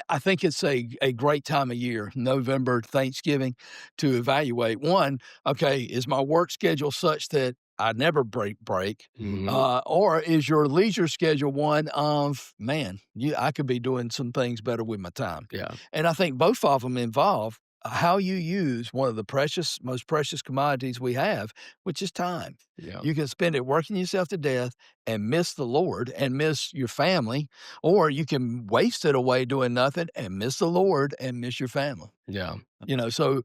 I think it's a great time of year, November, Thanksgiving, to evaluate. One, okay, is my work schedule such that I never break? mhm, Or is your leisure schedule one of, man, I could be doing some things better with my time? yeah, And I think both of them involve how you use one of the most precious commodities we have, which is time. yeah, You can spend it working yourself to death and miss the Lord and miss your family, or you can waste it away doing nothing and miss the Lord and miss your family. yeah, So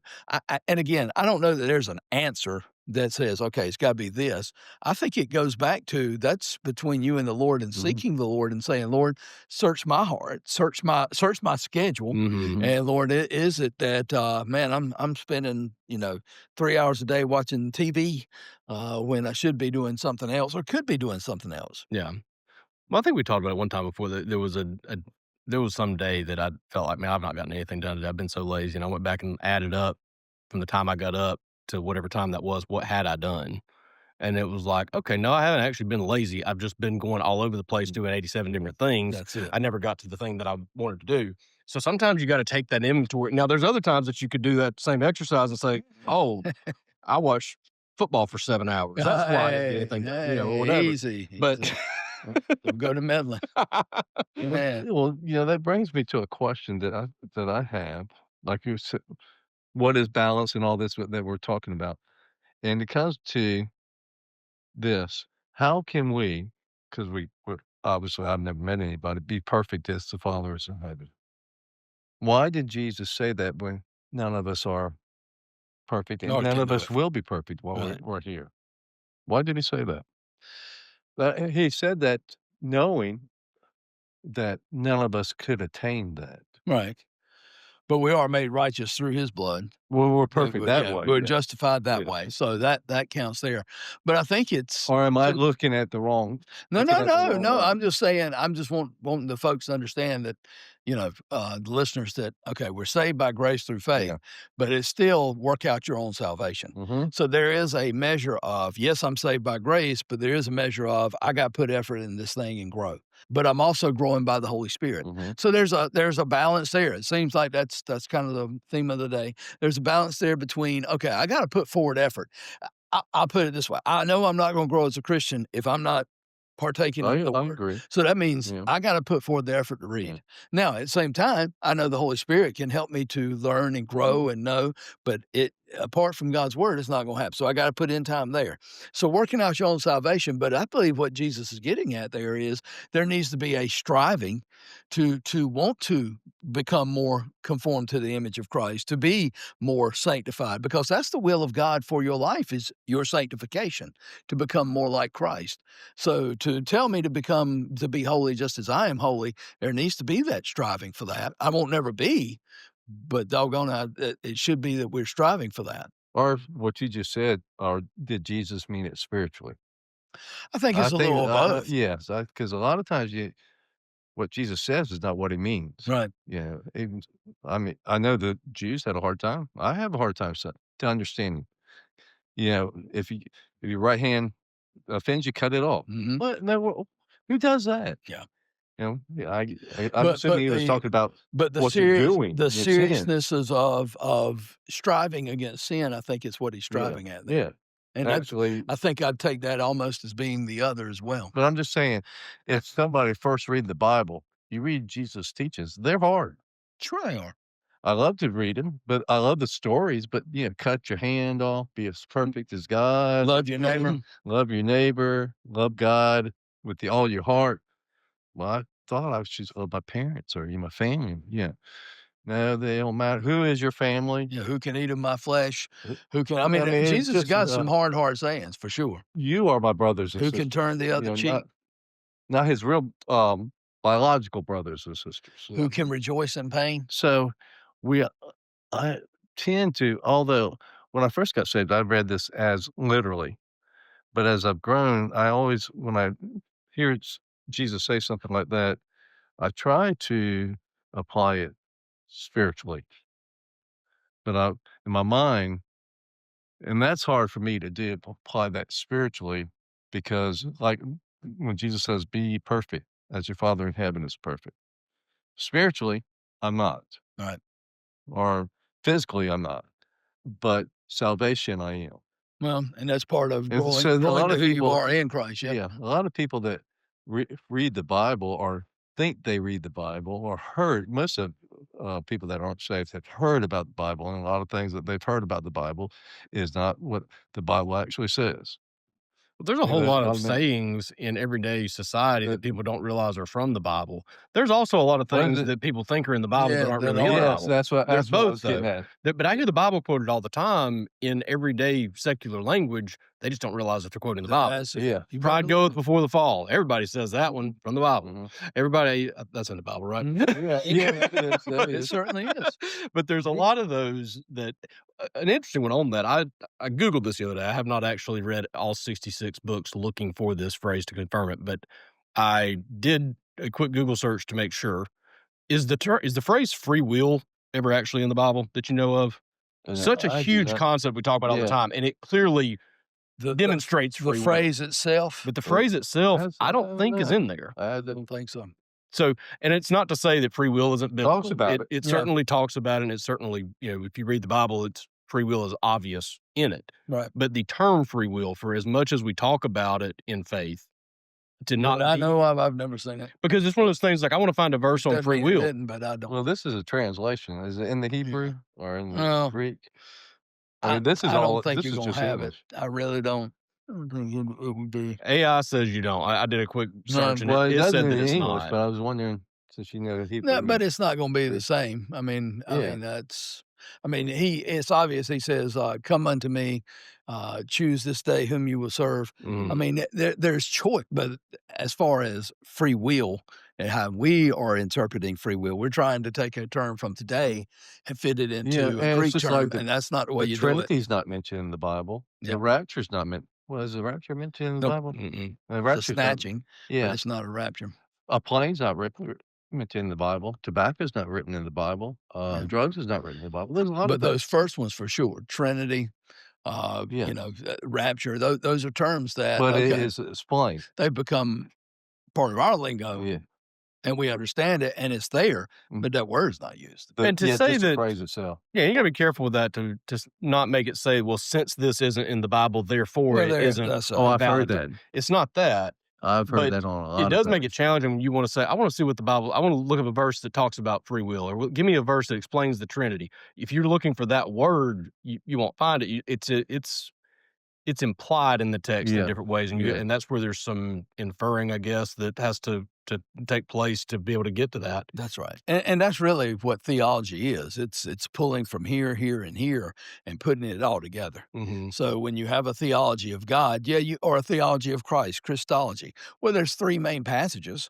and again, I don't know that there's an answer that says, okay, it's got to be this. I think it goes back to that's between you and the Lord and Mhm. seeking the Lord and saying, Lord, search my heart, search my schedule. mhm, And Lord, is it that, man, I'm spending, 3 hours a day watching TV when I should be doing something else or could be doing something else. yeah. Well, I think we talked about it one time before that there was some day that I felt like, man, I've not gotten anything done today. I've been so lazy, and I went back and added up from the time I got up to whatever time that was. What had I done? And it was like, okay, no, I haven't actually been lazy. I've just been going all over the place doing 87 different things. That's it. I never got to the thing that I wanted to do. So sometimes you got to take that inventory. Now, there's other times that you could do that same exercise and say, oh, I watched football for 7 hours. That's why I didn't get anything done, or whatever. Easy. But Don't go to meddling. Yeah. Well, that brings me to a question that I have. Like you said, what is balance and all this that we're talking about? And it comes to this: how can we? Because we're obviously I've never met anybody be perfect as the Father is in heaven. Why did Jesus say that when none of us are perfect and No, none can't of do us it. will be perfect while Right. we're here? Why did he say that? He said that knowing that none of us could attain that. Right. But we are made righteous through his blood. Well, we're perfect that Yeah, way, we're yeah. justified that Yeah. way. So that counts there. But I think it's Or am I looking at the wrong no, looking no, at the no, wrong no. way? I'm just saying, I'm just wanting the folks to understand that, the listeners that, okay, we're saved by grace through faith, Yeah. but it's still work out your own salvation. Mhm. So there is a measure of, yes, I'm saved by grace, but there is a measure of, I got to put effort in this thing and grow. But I'm also growing by the Holy Spirit. Mhm. So there's a balance there. It seems like that's kind of the theme of the day. There's a balance there between, okay, I got to put forward effort. I'll put it this way. I know I'm not going to grow as a Christian if I'm not partaking of the I word. agree. So that means Yeah. I got to put forth the effort to Yeah. read. Now, at the same time, I know the Holy Spirit can help me to learn and grow and know, but apart from God's word, it's not going to happen. So I got to put in time there. So working out your own salvation, but I believe what Jesus is getting at there is there needs to be a striving to want to become more conformed to the image of Christ, to be more sanctified, because that's the will of God for your life is your sanctification, to become more like Christ. So to tell me to be holy just as I am holy, there needs to be that striving for that. I won't never be, but doggone it should be that we're striving for that. Or what you just said, or did Jesus mean it spiritually? I think I it's a think, little of both. yes, because a lot of times what Jesus says is not what he means. Right. Even I mean, I know the Jews had a hard time. I have a hard time to understanding. If your right hand offends you, cut it off. Mhm. What? No, who does that? Yeah. Yeah, I'm But assuming he was talking about the what you're doing, the your sin. seriousnesses of striving against sin, I think is what he's Yeah, striving at there. yeah, And that's actually, I think I'd take that almost as being the other as well. but I'm just saying, if somebody first read the Bible, you read Jesus' teachings, they're hard. Sure they are. I love to read them, but I love the stories, but, cut your hand off, be as perfect as God, Love your neighbor. love your neighbor, love God with all your heart. Well, I thought I was just love my parents or my family. Yeah. No, they don't matter. Who is your family? Yeah, who can eat of my flesh? Uh, Who can I mean, it's Jesus has just, got some hard sayings for sure. you are my brothers and Who can sisters, turn the other cheek? not his real, biological brothers and sisters. Yeah. Who can rejoice in pain? So we, I tend to, although when I first got saved, I read this as literally, but as I've grown, I always, when I hear Jesus say something like that, I try to apply it spiritually, but in my mind, and that's hard for me to do, apply that spiritually, because like when Jesus says, "Be perfect as your Father in heaven is perfect." Spiritually, I'm not, Right. or physically, I'm not, but salvation, I am. Well, and that's part of And so a growing lot to of who you people, are in Christ. Yep. yeah, a lot of people that read the Bible or think they read the Bible or heard, most of people that aren't saved have heard about the Bible, and a lot of things that they've heard about the Bible is not what the Bible actually says. Well, there's a whole A lot lot of of them sayings in everyday society that that people don't realize are from the Bible. There's also a lot of what is things it? that people think are in the Bible that Yeah, aren't that really in the are. Yes, Bible. There's that's what I both was though. getting at. But I hear the Bible quoted all the time in everyday secular language. They just don't realize that they're quoting the Bible. That's it. Yeah. You better Pride believe goeth it. before the fall. Everybody says that one from the Bible. Mhm. Everybody, that's in the Bible, right? Yeah, yeah, that is, that It is. certainly is. But there's a lot of those that an interesting one on that. I googled this the other day. I have not actually read all 66 books looking for this phrase to confirm it, but I did a quick Google search to make sure. Is the phrase free will ever actually in the Bible that you know of? And Such a I do huge not concept we talk about all the yeah. time, and it clearly demonstrates the free will. phrase itself. But the phrase itself, I don't think is know. in there. I don't think so. So, and it's not to say that free will isn't biblical. Talks about it. It Yeah. certainly talks about it, and it certainly, if you read the Bible, it's free will is obvious in it. Right. But the term free will, for as much as we talk about it in faith, to not I be, know I've never seen it. because it's one of those things like I want to find a verse on Doesn't free mean it will. didn't, but I don't. Well, this is a translation. Is it in the Hebrew or in the Well, Greek? I mean, this is I don't all. think This you're is gonna just have English. it. I really don't. I don't think it would be. AI says you don't. I did a quick search, and Well, it does said in that it's English, not. but I was wondering since you know Hebrew. No, but it's not going to be the same. I mean, Yeah. that's. I mean, it's obvious. He says, "Come unto me, choose this day whom you will serve." I mean, there's choice, but as far as free will and how we are interpreting free will, we're trying to take a term from today and fit it into a and it's Greek just term, like and that's not the way the you do it. Trinity's not mentioned in the Bible. The Yep. rapture's not meant. Well, is the rapture mentioned in the Nope. Bible? Mm-mm. The It's a rapture's not. snatching, but Yeah, it's not a rapture. a plane's not mentioned in the Bible. Tobacco's not written in the Bible. Yeah. Drugs is not written in the Bible. There's a lot But of those first ones for sure, Trinity, Yeah. rapture, those are terms that, But it okay, is explained. they've become part of our lingo, Yeah. and we understand it, and it's there, Mm. but that word's not used. And to say just the that- phrase itself. Yeah, you got to be careful with that to not make it say, well, since this isn't in the Bible, therefore Well, it isn't. I've heard valid. that. It's not that. I've But heard that on a lot It of does make things. it challenging when you want to say, I want to see what the Bible, I want to look up a verse that talks about free will, or give me a verse that explains the Trinity. If you're looking for that word, you won't find it. It's implied in the text in Yeah. different ways, and Yeah. and that's where there's some inferring, I guess, that has to take place to be able to get to that. That's right. And that's really what theology is. It's pulling from here, here, and here and putting it all together. Mm-hmm. So when you have a theology of God, or a theology of Christ, Christology, well, there's three main passages.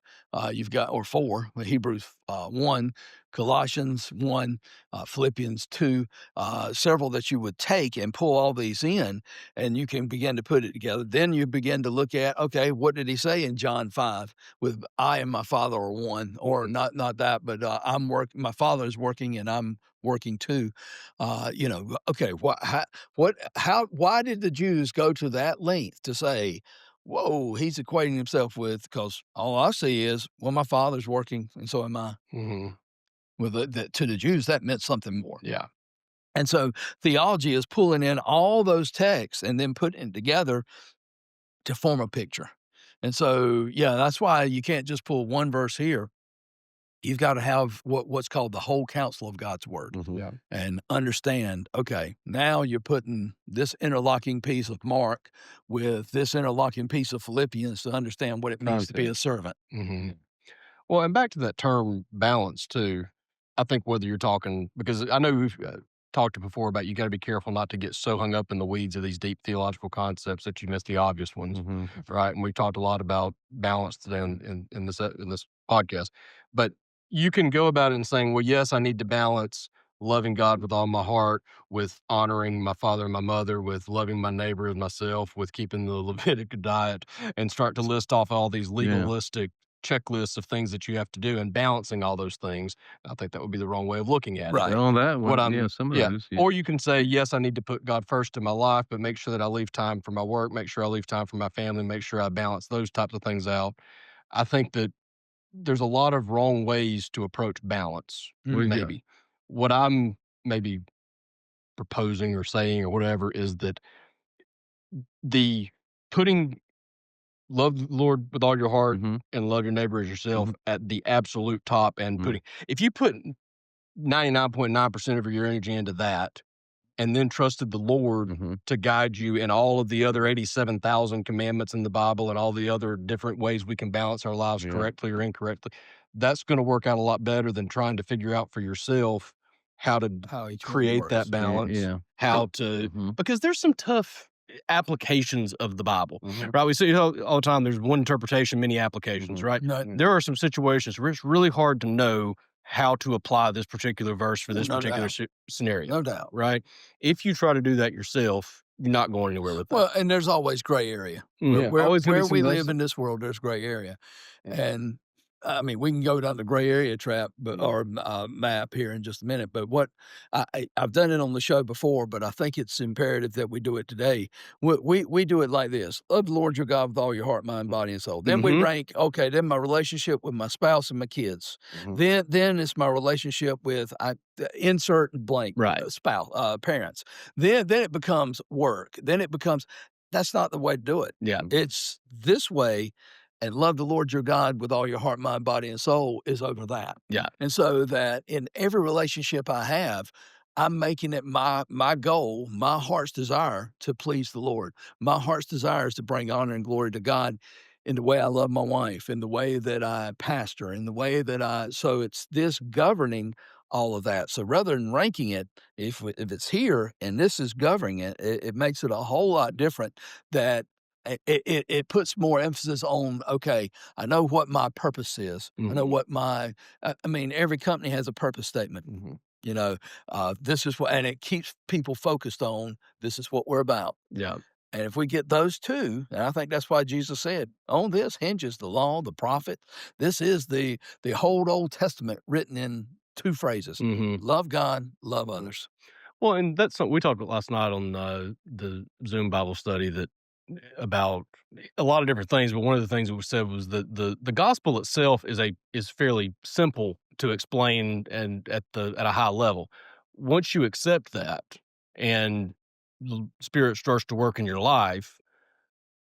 You've got, or four, Hebrews 1, Colossians 1, Philippians 2, several that you would take and pull all these in, and you can begin to put it together. Then you begin to look at, okay, what did he say in John 5 with I and my Father are one, or not that, but my Father is working and I'm working too. Okay, why did the Jews go to that length to say, whoa, he's equating himself with, because all I see is, well, my Father's working and so am I. Mm-hmm. Well, to the Jews, that meant something more. Yeah. And so theology is pulling in all those texts and then putting it together to form a picture. And so, yeah, that's why you can't just pull one verse here. You've got to have what's called the whole counsel of God's word. Mhm. Yeah. And understand, okay, now you're putting this interlocking piece of Mark with this interlocking piece of Philippians to understand what it means to be a servant. Mm-hmm. Well, and back to that term balance too. I think whether you're talking, because I know we've talked before about you got to be careful not to get so hung up in the weeds of these deep theological concepts that you miss the obvious ones, right? And we talked a lot about balance today in this podcast. But you can go about it and saying, well, yes, I need to balance loving God with all my heart, with honoring my father and my mother, with loving my neighbor and myself, with keeping the Levitical diet, and start to list off all these legalistic checklists of things that you have to do and balancing all those things. I think that would be the wrong way of looking at Right. it. Well, that one, some of those. Yeah. Or you can say, yes, I need to put God first in my life, but make sure that I leave time for my work, make sure I leave time for my family, make sure I balance those types of things out. I think that there's a lot of wrong ways to approach balance, maybe. What I'm maybe proposing or saying or whatever is that the putting love the Lord with all your heart and love your neighbor as yourself at the absolute top, and putting, if you put 99.9% of your energy into that and then trusted the Lord to guide you in all of the other 87,000 commandments in the Bible and all the other different ways we can balance our lives correctly or incorrectly, that's going to work out a lot better than trying to figure out for yourself how to create that balance, how to, because there's some tough applications of the Bible, right? We see all the time, there's one interpretation, many applications, right? There are some situations where it's really hard to know how to apply this particular verse for this particular scenario. No doubt. Right? If you try to do that yourself, you're not going anywhere with that. Well, and there's always gray area. Where we live in this world, there's gray area. And I mean, we can go down the gray area trap, but or map here in just a minute. But what I've done it on the show before, but I think it's imperative that we do it today. We do it like this: love the Lord your God with all your heart, mind, body, and soul. Then we Mhm, rank. Okay, then my relationship with my spouse and my kids. Mhm. Then it's my relationship with insert blank right, spouse parents. Then it becomes work. Then it becomes. That's not the way to do it. yeah, It's this way, and love the Lord your God with all your heart, mind, body, and soul is over that. yeah, And so that in every relationship I have, I'm making it my goal, my heart's desire to please the Lord. My heart's desire is to bring honor and glory to God in the way I love my wife, in the way that I pastor, in the way that so it's this governing all of that. So rather than ranking it, if it's here and this is governing it, it makes it a whole lot different that it puts more emphasis on, okay, I know what my purpose is. I know mhm, what my I mean, every company has a purpose statement. Mhm. You know, this is what, and it keeps people focused on this is what we're about. yeah, And if we get those two, and I think that's why Jesus said, on this hinges the law, the prophet. This is the whole Old Testament written in two phrases: mhm. love God, love others. Well, and that's something we talked about last night on, the Zoom Bible study that about a lot of different things, but one of the things that was said was that the gospel itself is fairly simple to explain and at a high level. Once you accept that and Spirit starts to work in your life,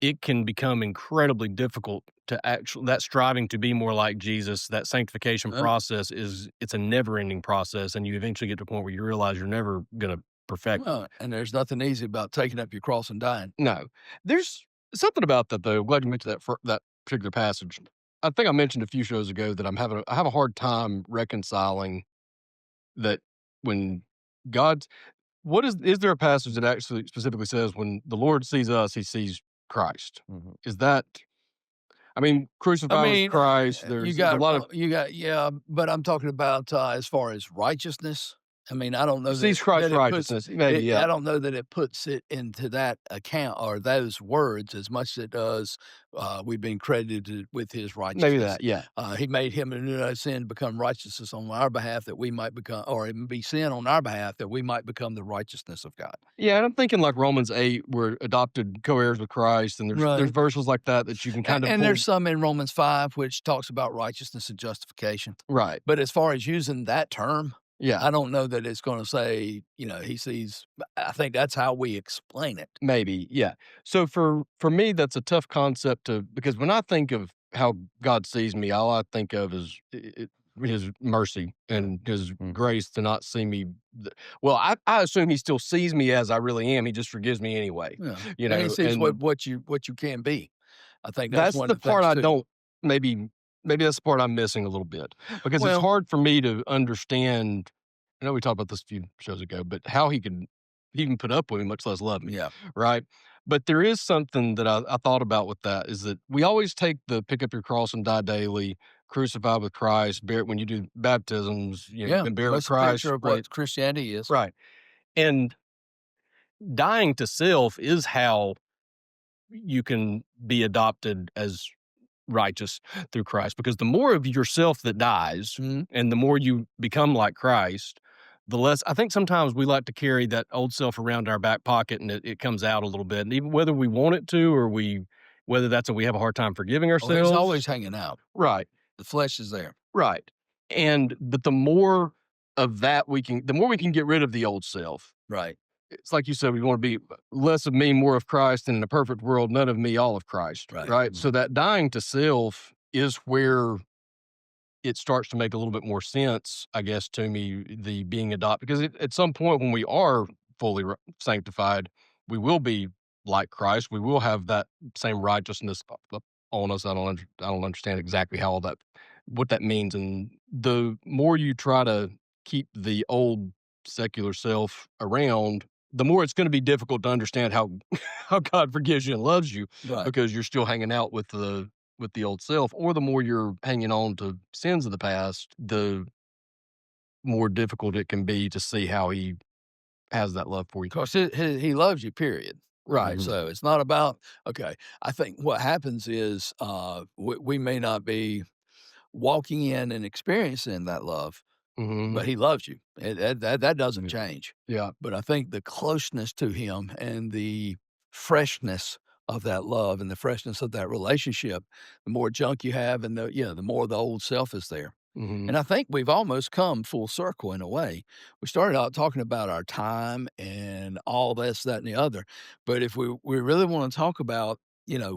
it can become incredibly difficult to actually that striving to be more like Jesus, that sanctification Uh, process it's a never ending process, and you eventually get to a point where you realize you're never gonna perfect it. well, and there's nothing easy about taking up your cross and dying. No. There's something about that, though. I'm glad you mentioned that particular passage. I think I mentioned a few shows ago that I have a hard time reconciling that when God's what is there a passage that actually specifically says when the Lord sees us, he sees Christ? Mhm. Is that I mean, I crucified with mean, Christ, there's a lot of yeah, but I'm talking about, as far as righteousness. I mean, I don't know sees Christ's that it puts righteousness, maybe, yeah. I don't know that it puts it into that account or those words as much as it does, we've been credited with his Maybe righteousness. that, yeah. He made him who knew no sin become righteousness on our behalf that we might become, or it be sin on our behalf that we might become the righteousness of God. Yeah, and I'm thinking like Romans 8, we're adopted co-heirs with Christ, and there's Right. verses like that that you can kind of And pull there's some in Romans 5 which talks about righteousness and justification. right. But as far as using that term, Yeah. I don't know that it's gonna say, he sees. I think that's how we explain it. Maybe, yeah. So for me, that's a tough concept to because when I think of how God sees me, all I think of is His mercy and His Mhm. grace to not see me. Well, I assume He still sees me as I really am. He just forgives me anyway, Yeah, you and he know. sees And what you can be. I think that's that's one the of the part things I too. don't maybe maybe that's the part I'm missing a little bit because it's Well, hard for me to understand. I know we talked about this a few shows ago, but how he could even put up with me, much less love me, yeah, right? But there is something that I thought about with that is that we always take the pick up your cross and die daily, crucified with Christ, bear when you do baptisms, you yeah, can bear with that's a picture Christ, of right? what Christianity is. Right. And dying to self is how you can be adopted as righteous through Christ because the more of yourself that dies Mhm. and the more you become like Christ, the less I think sometimes we like to carry that old self around our back pocket and it comes out a little bit. And even whether we want it to or whether that's we have a hard time forgiving Oh, he's ourselves. always hanging out. Right. The flesh is there. Right. But the more of that the more we can get rid of the old self. Right, It's like you said, we want to be less of me, more of Christ, and in a perfect world, none of me, all of Christ, right. right? Mhm. So that dying to self is where it starts to make a little bit more sense, I guess, to me, the being adopted. Because at some point when we are fully sanctified, we will be like Christ. We will have that same righteousness on us. I don't understand exactly how all that, what that means. And the more you try to keep the old secular self around, the more it's going to be difficult to understand how how God forgives you and loves you Right. because you're still hanging out with the old self, or the more you're hanging on to sins of the past, the more difficult it can be to see how he has that love for you. 'Cause he loves you, period. Right. Mhm. So it's not about, okay, I think what happens is, we may not be walking in and experiencing that love, Mhm. but he loves you. That doesn't Yeah. change. Yeah. But I think the closeness to him and the freshness of that love and the freshness of that relationship, the more junk you have and the more the old self is there. Mhm. And I think we've almost come full circle in a way. We started out talking about our time and all this, that, and the other. But if we really want to talk about,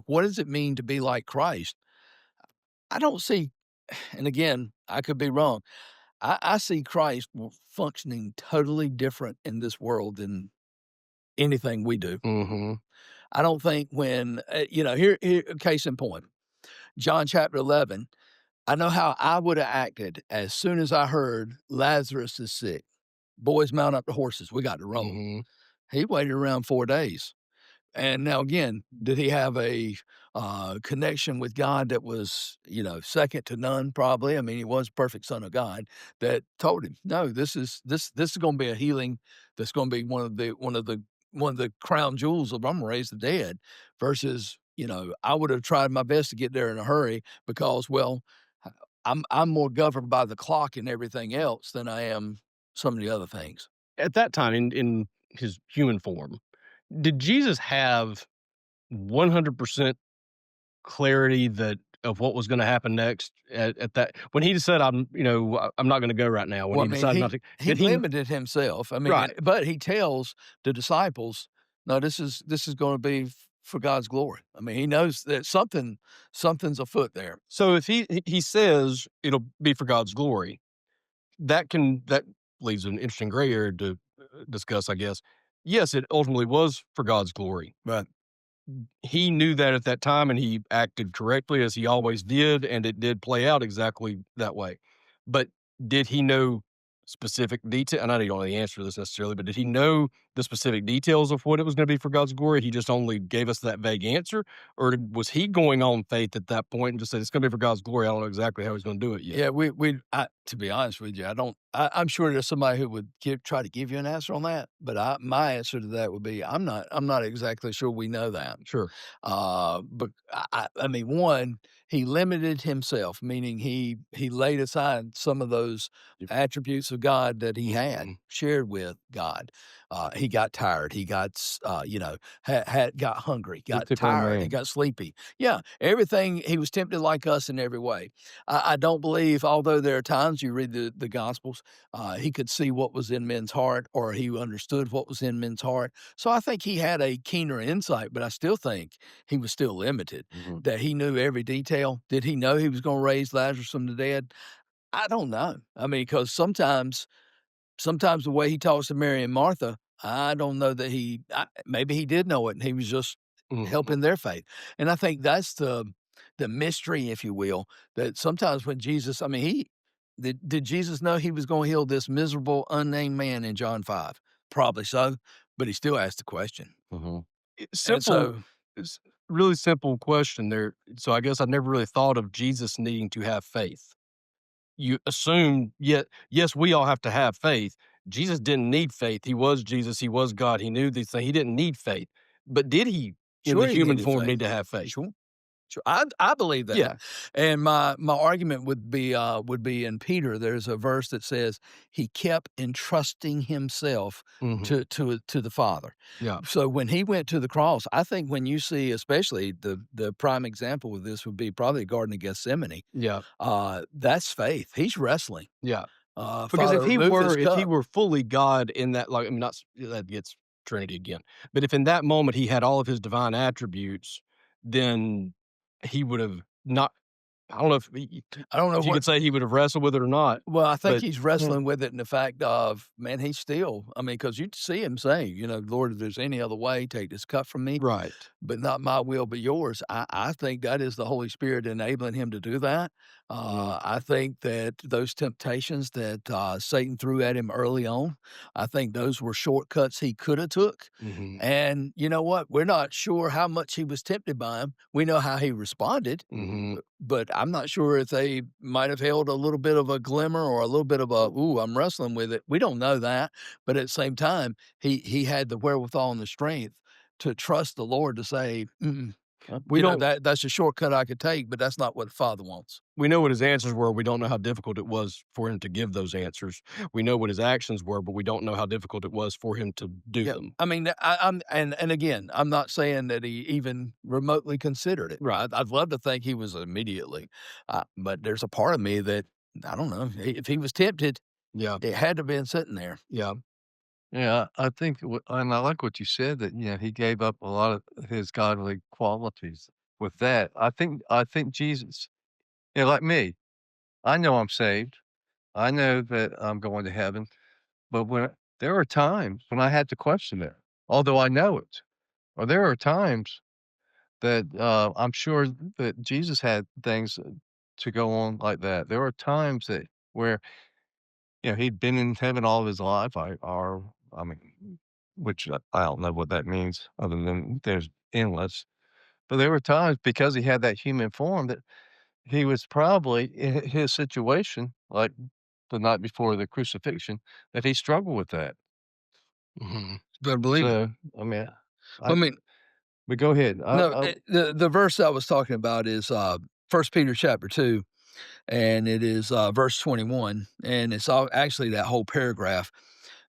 what does it mean to be like Christ? I don't see, and again, I could be wrong. I see Christ functioning totally different in this world than anything we do. Mhm. I don't think when, here, case in point, John chapter 11, I know how I would have acted as soon as I heard Lazarus is sick. Boys, mount up the horses. We got to roll. Mhm. He waited around 4 days. And now again, did he have a, connection with God that was, second to none? Probably. I mean, he was perfect son of God that told him, "No, this is gonna be a healing that's gonna be one of the crown jewels of I'm gonna raise the dead," versus, I would have tried my best to get there in a hurry because, well, I'm more governed by the clock and everything else than I am some of the other things. At that time, in his human form, did Jesus have 100% clarity that of what was gonna happen next at that when he said, I'm not gonna go right now," when Well, I he mean, decided not he to he did he limited himself. I mean, Right. but he tells the disciples, "No, this is gonna be for God's glory." I mean, he knows that something's afoot there. So if he says it'll be for God's glory, that leaves an interesting gray area to, discuss, I guess. Yes, it ultimately was for God's glory. Right. He knew that at that time, and he acted correctly as he always did, and it did play out exactly that way. But did he know specific detail? And I know you don't know the answer to this necessarily, but did he know the specific details of what it was gonna be for God's glory? He just only gave us that vague answer? Or was he going on faith at that point and just said, "It's gonna be for God's glory. I don't know exactly how he's gonna do it yet." Yeah, to be honest with you, I don't I'm sure there's somebody who would try to give you an answer on that, but my answer to that would be, I'm not exactly sure we know that. Sure. But I mean, one, he limited himself, meaning he laid aside some of those Yep. attributes of God that he had Mhm. shared with God. He got tired. He got got hungry, He got took on tired, he man. got sleepy. Yeah, everything. He was tempted like us in every way. I don't believe, although there are times you read the Gospels, he could see what was in men's heart, or he understood what was in men's heart. So I think he had a keener insight, but I still think he was still limited, Mhm. that he knew every detail. Did he know he was gonna raise Lazarus from the dead? I don't know. I mean, because sometimes the way he talks to Mary and Martha, I don't know that maybe he did know it, and he was just Mhm. helping their faith. And I think that's the mystery, if you will, that sometimes when Jesus, I mean, he did Jesus know he was gonna heal this miserable, unnamed man in John 5? Probably so, but he still asked the question. Mhm. And Simple so it's really simple question there. So I guess I never really thought of Jesus needing to have faith. You assume, yet yes, we all have to have faith. Jesus didn't need faith. He was Jesus. He was God. He knew these things. He didn't need faith. But did he, in the sure he human needed form, faith. need to have faith? Sure. Sure, I believe that, Yeah. and my argument would be in Peter. There's a verse that says he kept entrusting himself Mhm. to the Father. Yeah. So when he went to the cross, I think when you see, especially the prime example of this would be probably the Garden of Gethsemane. Yeah. That's faith. He's wrestling. Yeah. Because Father, remove this if he cup. were fully God in that, like, I mean, not s that gets Trinity again, but if in that moment he had all of his divine attributes, then he would have not I don't know I don't know if you what. could say he would have wrestled with it or not, Well, I think but he's Mm. wrestling with it in the fact of, man, he's still. I mean, because you see him say, Lord, if there's any other way, take this cup from me, Right. but not my will, but yours. I think that is the Holy Spirit enabling him to do that. Mhm. I think that those temptations that Satan threw at him early on, I think those were shortcuts he could have took. Mhm. And you know what? We're not sure how much he was tempted by him. We know how he responded, Mhm. but I'm not sure if they might have held a little bit of a glimmer or a little bit of a, "Ooh, I'm wrestling with it." We don't know that, but at the same time, he had the wherewithal and the strength to trust the Lord to say, "Mm-mm." We don't That's a shortcut I could take, but that's not what the Father wants. we know what his answers were, we don't know how difficult it was for him to give those answers. We know what his actions were, but we don't know how difficult it was for him to do Yeah, them. I mean, I'm and again, I'm not saying that he even remotely considered it. Right. I'd love to think he was immediately, but there's a part of me that I don't know if he was tempted, Yeah, it had to been sitting there. yeah. Yeah, I think and I like what you said that, he gave up a lot of his godly qualities with that. I think Jesus, like me, I know I'm saved. I know that I'm going to heaven, but there are times when I had to question it, although I know it. Or there are times that, I'm sure that Jesus had things to go on like that. There are times that where, he'd been in heaven all of his life, I mean, which I don't know what that means other than there's endless. But there were times because he had that human form that he was probably in his situation, like the night before the crucifixion, that he struggled with that. Mhm. Better believe it. So, I mean, I I mean, but go ahead. no, the verse I was talking about is 1 Peter chapter 2, and it is verse 21, and it's all actually that whole paragraph.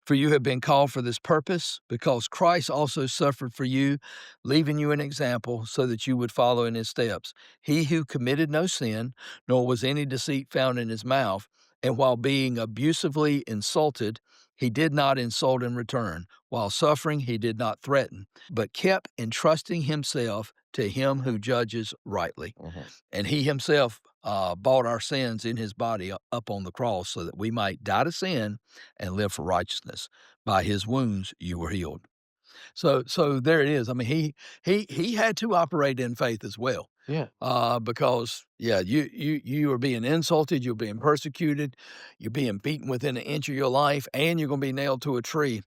For you have been called for this purpose, because Christ also suffered for you, leaving you an example so that you would follow in his steps. He who committed no sin, nor was any deceit found in his mouth, and while being abusively insulted, he did not insult in return. While suffering, he did not threaten, but kept entrusting himself to him who judges rightly. Mhm. And he himself bought our sins in his body up on the cross so that we might die to sin and live for righteousness. By his wounds you were healed. So there it is. I mean, he had to operate in faith as well. Yeah. Because yeah, you are being insulted, you're being persecuted, you're being beaten within an inch of your life, and you're going to be nailed to a tree.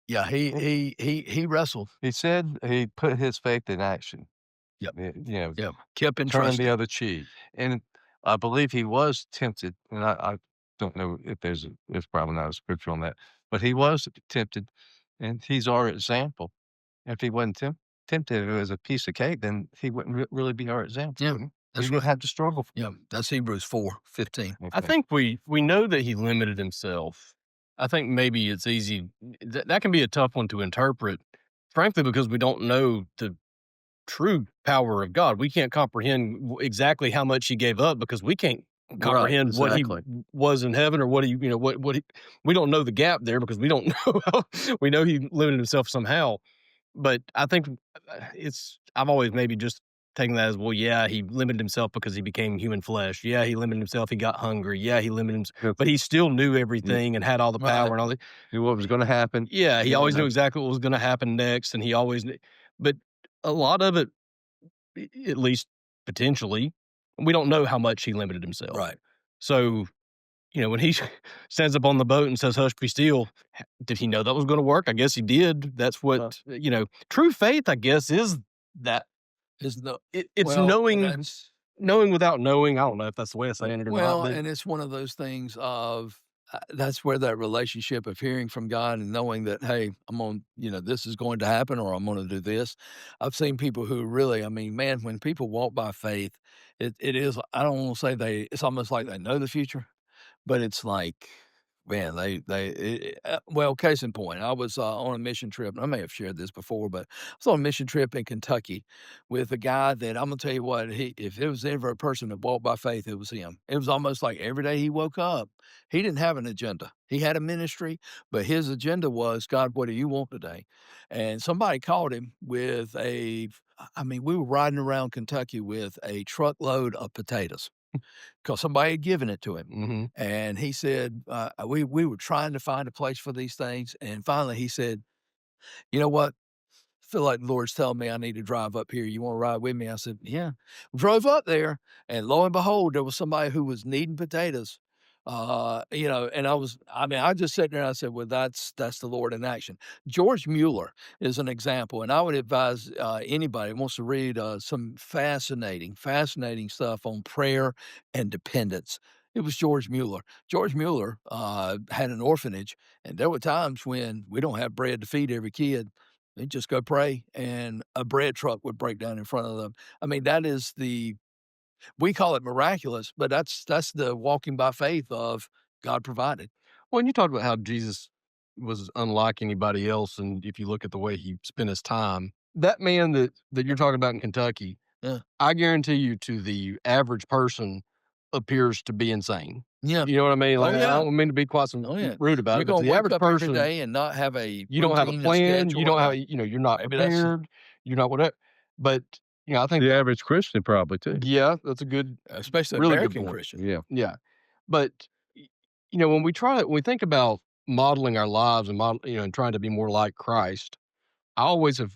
Yeah, he wrestled. He said he put his faith in action. Yep, You know, yep. Kept turn the entrusting. other cheek. And I believe he was tempted, and I don't know if there's probably not a scripture on that, but he was tempted, and he's our example. If he wasn't tempted, if it was a piece of cake, then he wouldn't really be our example, Yeah, would he? He that's didn't right. have to struggle for Yeah, that's Hebrews 4:15. I anything. think we know that he limited himself. I think maybe it's easy that can be a tough one to interpret, frankly, because we don't know the true power of God. We can't comprehend exactly how much he gave up because we can't Right, comprehend what he exactly. was in heaven or what he, what he, we don't know the gap there because we don't know. We know he limited himself somehow, but I think I've always maybe just taken that as, well, yeah, he limited himself because he became human flesh. Yeah, he limited himself. He got hungry. Yeah, he limited himself, Because but he still knew he everything and had all the Right. power and all that. knew what was gonna happen. Yeah, he Yeah, always knew that's exactly what was going to happen next, and he always knew. But a lot of it, at least potentially, we don't know how much he limited himself. Right. So, when he stands up on the boat and says, "Hush, be still," did he know that was going to work? I guess he did. That's uh, what, true faith, I guess, is that Is the it's well, and knowing without knowing. I don't know if that's the way of saying it or not, well, but and it's one of those things of that's where that relationship of hearing from God and knowing that, hey, I'm on, this is going to happen or I'm going to do this. I've seen people who really, I mean, man, when people walk by faith, it is, I don't want to say it's almost like they know the future. But it's like, man, well, case in point, I was, on a mission trip, and I may have shared this before, but I was on a mission trip in Kentucky with a guy that I'm gonna tell you what, if there was ever a person that walked by faith, it was him. It was almost like every day he woke up, he didn't have an agenda. He had a ministry, but his agenda was, "God, what do you want today?" And somebody called him with I mean, we were riding around Kentucky with a truckload of potatoes. 'Cause somebody had given it to him, mhm. and he said, we were trying to find a place for these things, and finally he said, "You know what? Feel like the Lord's telling me I need to drive up here. You wanna ride with me?" I said, "Yeah." Drove up there, and lo and behold, there was somebody who was needing potatoes. And I just sat there and I said, "Well, that's the Lord in action." George Mueller is an example, and I would advise, anybody who wants to read, some fascinating stuff on prayer and dependence. It was George Mueller. George Mueller, had an orphanage, and there were times when we don't have bread to feed every kid. They'd just go pray, and a bread truck would break down in front of them. I mean, that is the we call it miraculous, but that's the walking by faith of God provided. Well, and you talked about how Jesus was unlike anybody else, and if you look at the way he spent his time, that man that you're talking about in Kentucky, Yeah. I guarantee you to the average person appears to be insane. Yeah. You know what I mean? Oh, Like, I yeah. don't mean to be quite Oh, yeah. rude about You're it, but to gonna the wake average up every person, day and not have a you don't have a routine, a plan, you schedule, don't have right. a you're not Maybe that's prepared, you're not whatever. But, I think The average Christian probably too. yeah, that's a good especially really good American point. Christian. Yeah. Yeah. But, when we think about modeling our lives and and trying to be more like Christ, I always have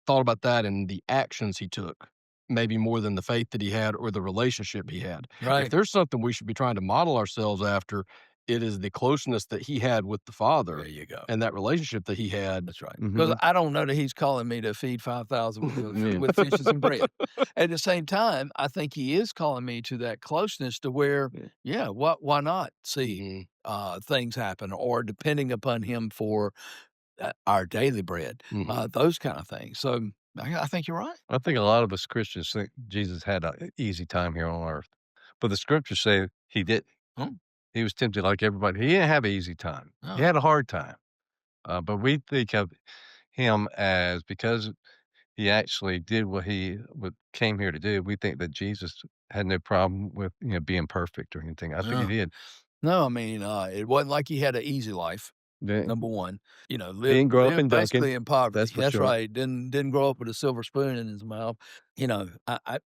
thought about that in the actions he took, maybe more than the faith that he had or the relationship he had. If Right. there's something we should be trying to model ourselves after, it is the closeness that he had with the There Father you go. and that relationship that he had. That's right. Because Mhm. I don't know that he's calling me to feed 5,000 Yeah. with fishes and bread. At the same time, I think he is calling me to that closeness to where, Yeah. yeah, why not see, Mhm, things happen or depending upon him for, our daily bread, mhm. those kind of things. So, I think you're right. I think a lot of us Christians think Jesus had an easy time here on earth, but the scriptures say he didn't. Hmm, He was tempted like everybody. He didn't have an easy time. He no. had a hard time. But we think of him as because he actually did what came here to do. We think that Jesus had no problem with being perfect or anything. I think he No. did. No, I mean, it wasn't like he had an easy life. He Number 1, he didn't grow up live in Duncan, basically in poverty. that's for That's sure. right. Didn't grow up with a silver spoon in his mouth. I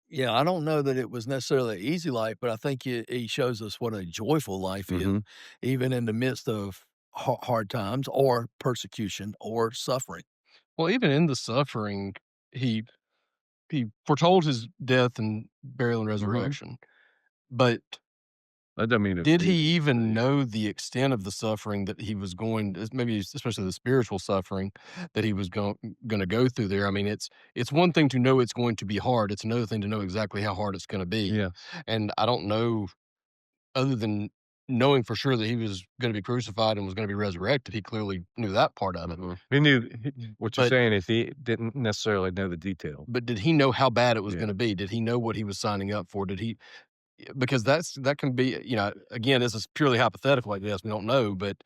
don't know that it was necessarily an easy life, but I think he shows us what a joyful life is, Mhm. even in the midst of hard times or persecution or suffering. Well, even in the suffering, he he foretold his death and burial and Mhm. resurrection. But That doesn't mean it was did he easy. even know the extent of the suffering that he was maybe especially the spiritual suffering that he was gonna go through there? I mean, it's one thing to know it's going to be hard, it's another thing to know exactly how hard it's gonna be, Yes. and I don't know, other than knowing for sure that he was gonna be crucified and was gonna be resurrected, he clearly knew that part of it. Mhm. He knew what you're But saying is he didn't necessarily know the details. but did he know how bad it was Yeah. gonna be? Did he know what he was signing up for? Did he because that can be, again, this is purely hypothetical, I guess, we don't know, but,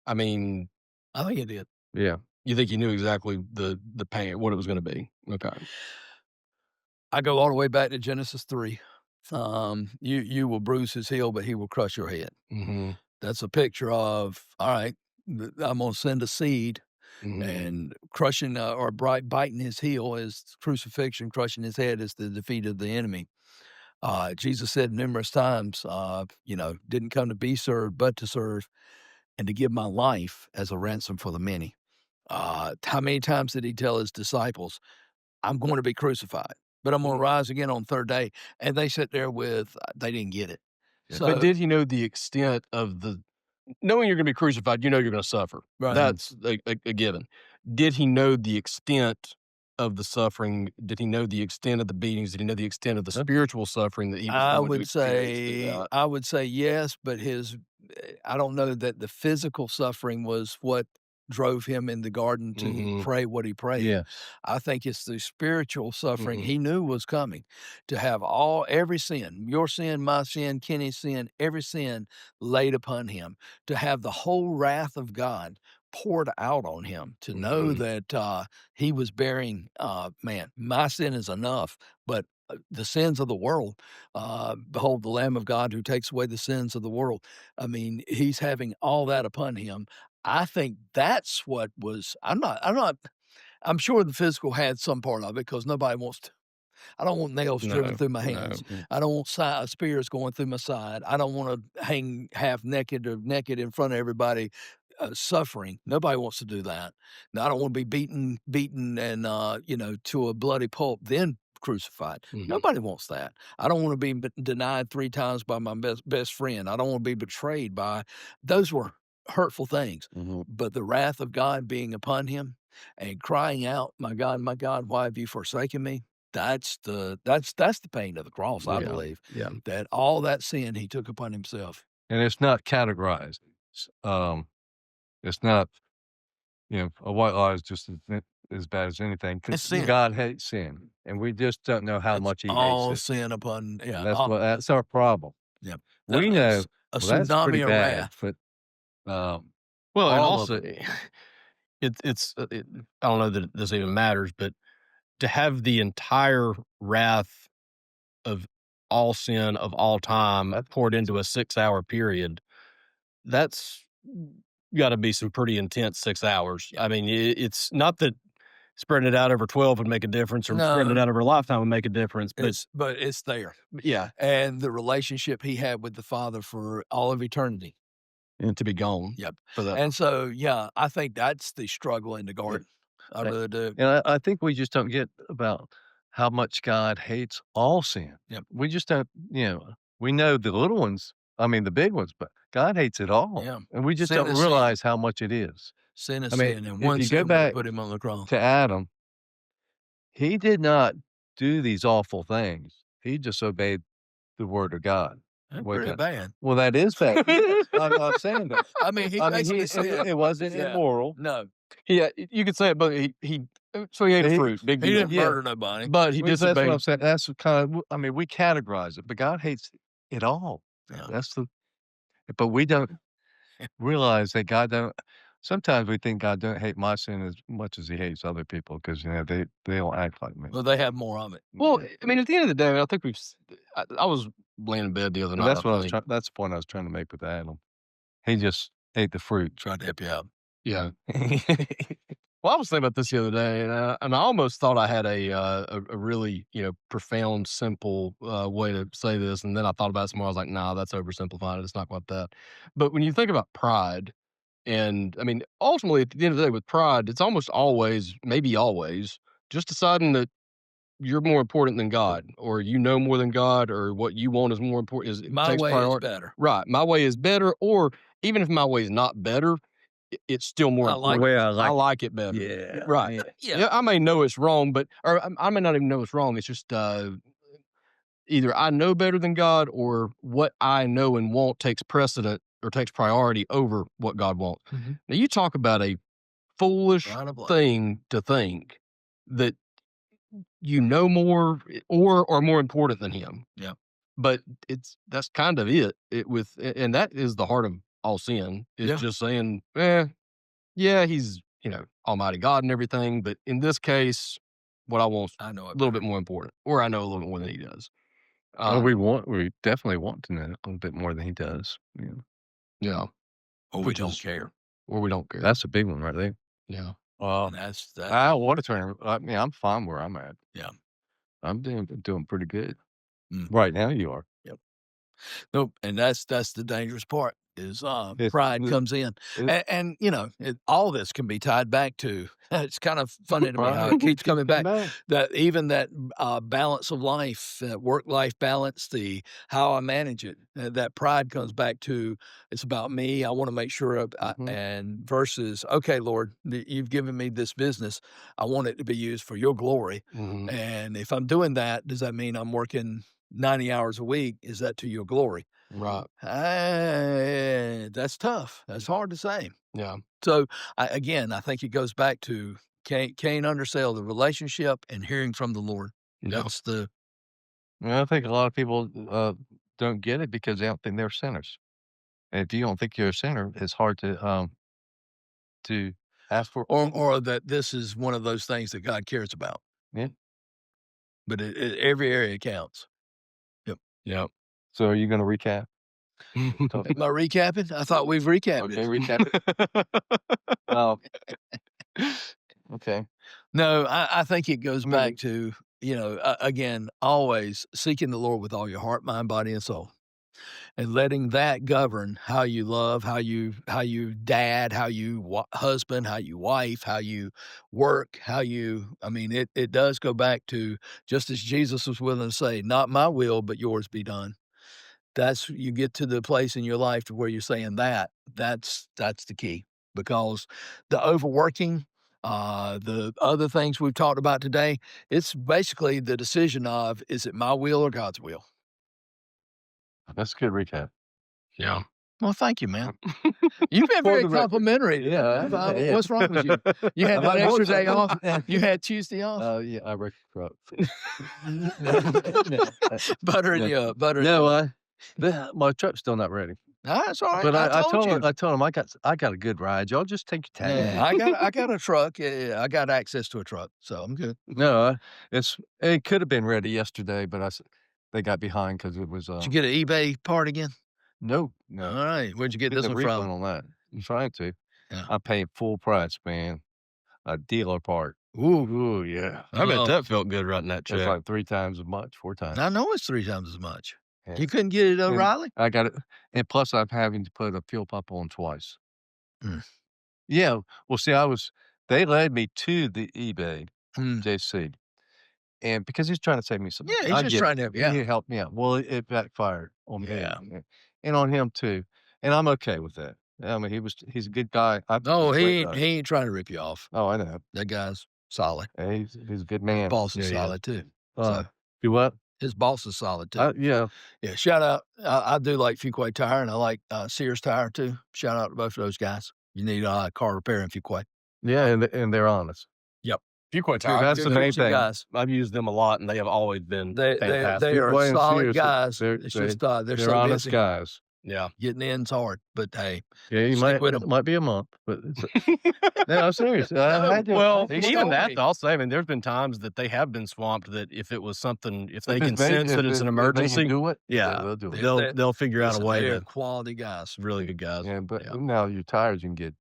I mean, I think it did. Yeah. you think you knew exactly the pain, what it was gonna be? Okay. I go all the way back to Genesis 3. You will bruise his heel, but he will crush your head. Mhm, That's a picture of, all right, I'm gonna send a seed mhm, and crushing or biting his heel is crucifixion, crushing his head is the defeat of the enemy. Jesus said numerous times, didn't come to be served, but to serve and to give my life as a ransom for the many. How many times did he tell his disciples, I'm going to be crucified, but I'm going to mhm. rise again on third day? And they sit there with, they didn't get it. Yeah. But So, did he know the extent of the knowing you're gonna be crucified, you know you're gonna suffer. right. Mhm. That's a given. Did he know the extent of the suffering? Did he know the extent of the beatings? Did he know the extent of the Huh? spiritual suffering that he was going to experience through that? I would say yes, but I don't know that the physical suffering was what drove him in the garden to Mhm, pray what he prayed. Yes. I think it's the spiritual suffering mhm, he knew was coming to have every sin, your sin, my sin, Kenny's sin, every sin laid upon him, to have the whole wrath of God poured out on him, to know mhm, that he was bearing, man, my sin is enough, but the sins of the world. Behold, the Lamb of God who takes away the sins of the world. I mean, he's having all that upon him. I think that's what was. I'm sure the physical had some part of it because nobody wants to. I don't want nails driven no, through my no, hands. I don't want spears going through my side. I don't want to hang half naked or naked in front of everybody, suffering. Nobody wants to do that. Now, I don't want to be beaten, and to a bloody pulp, then crucified. mhm, Nobody wants that. I don't want to be denied 3 times by my best friend. I don't want to be betrayed by. Those were hurtful things. Mhm. But the wrath of God being upon him and crying out, my God, why have you forsaken me?" That's the pain of the cross, I yeah, believe, yeah, that all that sin he took upon himself. And it's not categorized. It's, it's not, a white lie is just as bad as anything because It's sin. God hates sin, and we just don't know how It's much He hates all it, sin upon and yeah, that's our problem. yep. We know, That's a well, that's pretty tsunami of bad, wrath, but, um, Well, and all of also, it. I don't know that this even matters, but to have the entire wrath of all sin of all time that's poured into a 6-hour period, that's gotta be some pretty intense 6 hours. Yeah. I mean, it's not that spreading it out over 12 would make a difference or spreading it No, out over a lifetime would make a difference, but it's there, yeah, and the relationship he had with the Father for all of eternity. and to be gone Yep, for that. and so, yeah, I think that's the struggle in the yeah, garden. I that really do. and I think we just don't get about how much God hates all sin. Yep, We just don't, we know the little ones, I mean, the big ones, but God hates it all, yeah. and we just Sin don't is sin. realize how much it is. Sin I is mean, sin, and if one you go sin would have back put him on the cross. to Adam, he did not do these awful things. He just obeyed the word of God. That's Wait a pretty minute. bad. Well, that is bad. Yes, I'm saying that. I mean, he I mean, basically said it wasn't yeah. immoral. No, Yeah, you could say it, but so he ate a He fruit, big he deal. didn't yeah, murder nobody. But he well, that's what I'm disobeyed. saying. That's kind of I mean, we categorize it, but God hates it all. Yeah. That's the but we don't realize that God don't sometimes we think God don't hate my sin as much as he hates other people because, they don't act like me. Well, they have more of it. Well, Yeah. I mean, at the end of the day, I think I was laying in bed the other And night, that's I what I was think. trying that's the point I was trying to make with Adam. He just ate the fruit. Tried to help you out. Yeah. Well, I was thinking about this the other day, and I almost thought I had a really, profound, simple, way to say this, and then I thought about it some more. I was like, "Nah, that's oversimplifying it. It's not quite that." But when you think about pride, and I mean, ultimately, at the end of the day, with pride, it's almost always, maybe always, just deciding that you're more important than God, or you know more than God, or what you want is more important. Is it My takes way is priority, better. right? My way is better, or even if my way is not better, it's still more I The like important. way it. I I like it. like it better. Yeah, Right. man. Yeah. Yeah, I may know it's wrong, but or I may not even know it's wrong. It's just either I know better than God, or what I know and want takes precedent or takes priority over what God wants. Mhm. Now, you talk about a foolish Pride of life. thing to think that you know more or are more important than Him. Yeah. But that's kind of and that is the heart of all sin. Is Yeah. just saying, yeah, he's, Almighty God and everything, but in this case, what I want's I know a it little better. bit more important, or I know a little bit more than he does. Well, Um, we definitely want to know a little bit more than he does. Yeah. yeah, Or we which don't is care. or we don't care. That's a big one right there. Yeah, And Well, that's I don't want to turn I mean, I'm fine where I'm at. yeah. I'm doing pretty good. Mm. Right now you are. Yep. Nope, and that's the dangerous part is, It's pride the comes in, it and, all this can be tied back to it's kind of funny to me how right. it keeps Keep coming coming back, back. that even that, balance of life, work-life balance, the how I manage it, that pride comes back to, "It's about me, I wanna make sure of," Mhm. and versus, "Okay, Lord, you've given me this business, I want it to be used for your glory, mhm, and if I'm doing that, does that mean I'm working 90 hours a week? Is that to your glory?" right, That's tough. That's hard to say. yeah, So, I think it goes back to can't undersell the relationship and hearing from the Lord. yeah, That's the Well, I think a lot of people, don't get it because they don't think they're sinners. And if you don't think you're a sinner, it's hard to ask for forgiveness. or that this is one of those things that God cares about, Yeah. but every area counts. Yep. yeah. So are you gonna recap? Talk Am I recapping? I thought we've recapped okay, it. recap it. Well, okay. No, I think it goes I mean, back to, again, always seeking the Lord with all your heart, mind, body, and soul. And letting that govern how you love, how you dad, how you husband, how you wife, how you work, I mean, it does go back to just as Jesus was willing to say, "Not my will, but yours be done." That's you get to the place in your life to where you're saying that's the key because the overworking, the other things we've talked about today, it's basically the decision of, is it my will or God's will? that's a good recap. Yeah. Well, thank you, man. You've been very complimentary. Yeah, What's wrong with you? You had that extra day off? You had Tuesday off? Yeah, I wrecked the truck. Buttering you up. No, my truck's still not ready. That's all right. But I told you. told him I got a good ride. Y'all just take your time. Yeah, I got a truck. Yeah, I got access to a truck, so I'm good. No, it could have been ready yesterday, but they got behind because it was. Did you get an eBay part again? No. All right. Where'd you get this one refund from? on that. I'm trying to. Yeah. I paid full price, man. A dealer part. Ooh, yeah. I bet that felt good writing that check. It's like 3 times as much, 4 times. I know it's 3 times as much. Yeah. You couldn't get it at O'Reilly? I got it, and plus I'm having to put a fuel pump on twice. Mm. Yeah. Well, see, they led me to the eBay, JC. And because he's trying to save me some money. Yeah, he's just trying to help you out. He helped me out. Well, it backfired on me. Yeah. And on him too. And I'm okay with that. I mean, he's a good guy. No, he ain't trying to rip you off. Oh, I know. That guy's solid. Hey, he's a good man. Boss is solid too. So you what? his boss is solid too. Yeah. Yeah. Shout out. I do like Fuquay Tire, and I like Sears Tire too. Shout out to both of those guys. You need a car repair in Fuquay. Yeah, and they're honest. Yep. Fuquay Tire. That's the main thing. Guys. I've used them a lot, and they have always been fantastic. They are Fuquay and solid Sears, guys. they're so honest busy. guys. Yeah. Getting in's hard, but hey, Yeah, it might be a month, but no, I'm serious. Well, even that, I'll say, I mean, there's been times that they have been swamped. That if it was something, if they can sense that it's an emergency, they can do it. Yeah, they'll do it. They'll figure out a way. They're To quality guys, really good guys. Yeah, but now your tires, you can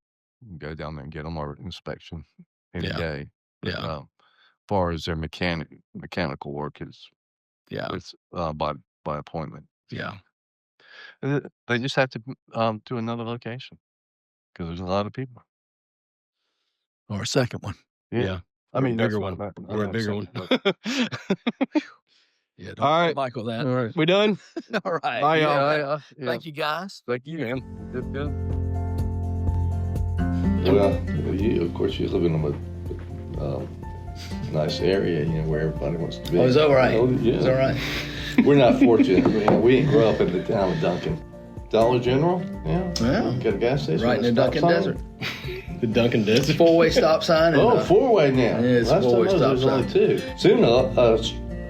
go down there and get them or inspection any day. But, as far as their mechanical work is, it's by appointment. Yeah. They just have to do another location because there's a lot of people. or a second one. Yeah. I mean, bigger one or a bigger one. Yeah. Don't All right, Michael, that. All right. We done? All right. Bye, y'all. Thank you, guys. Thank you, man. Good. Well, of course, you live in a nice area, where everybody wants to be. Oh, is that right? Oh, yeah. Is that right? We're not fortunate. We didn't grow up in the town of Duncan. Dollar General, Yeah. Got a gas station. Right in the stop Duncan sign. Desert. The Duncan Desert. 4-way stop sign. And, Four-way now. Yeah, it's Last time four-way I was, stop there's only 2. Soon,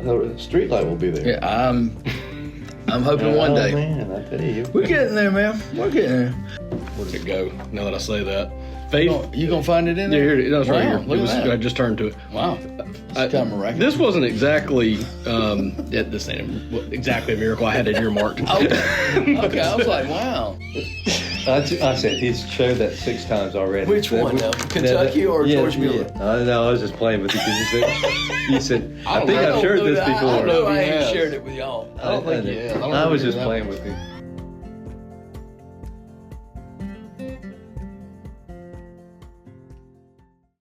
a street light will be there. Yeah, I'm hoping one day. Oh, man, I tell you. We're getting there, man. We're getting there. Where did it go? Now that I say that, Faith. You gonna find it in Yeah, there? here it is. That's right here. Look at that. I just turned to it. Wow. It's kind of miraculous. This wasn't exactly this ain't exactly a miracle. I had it earmarked. Okay, I was like, wow. I said he's showed that 6 times already. Which one now? Kentucky or George Mueller? No, I was just playing with you because you said, I think I've shared this before. I know I ain't shared it with y'all. I was just playing with you.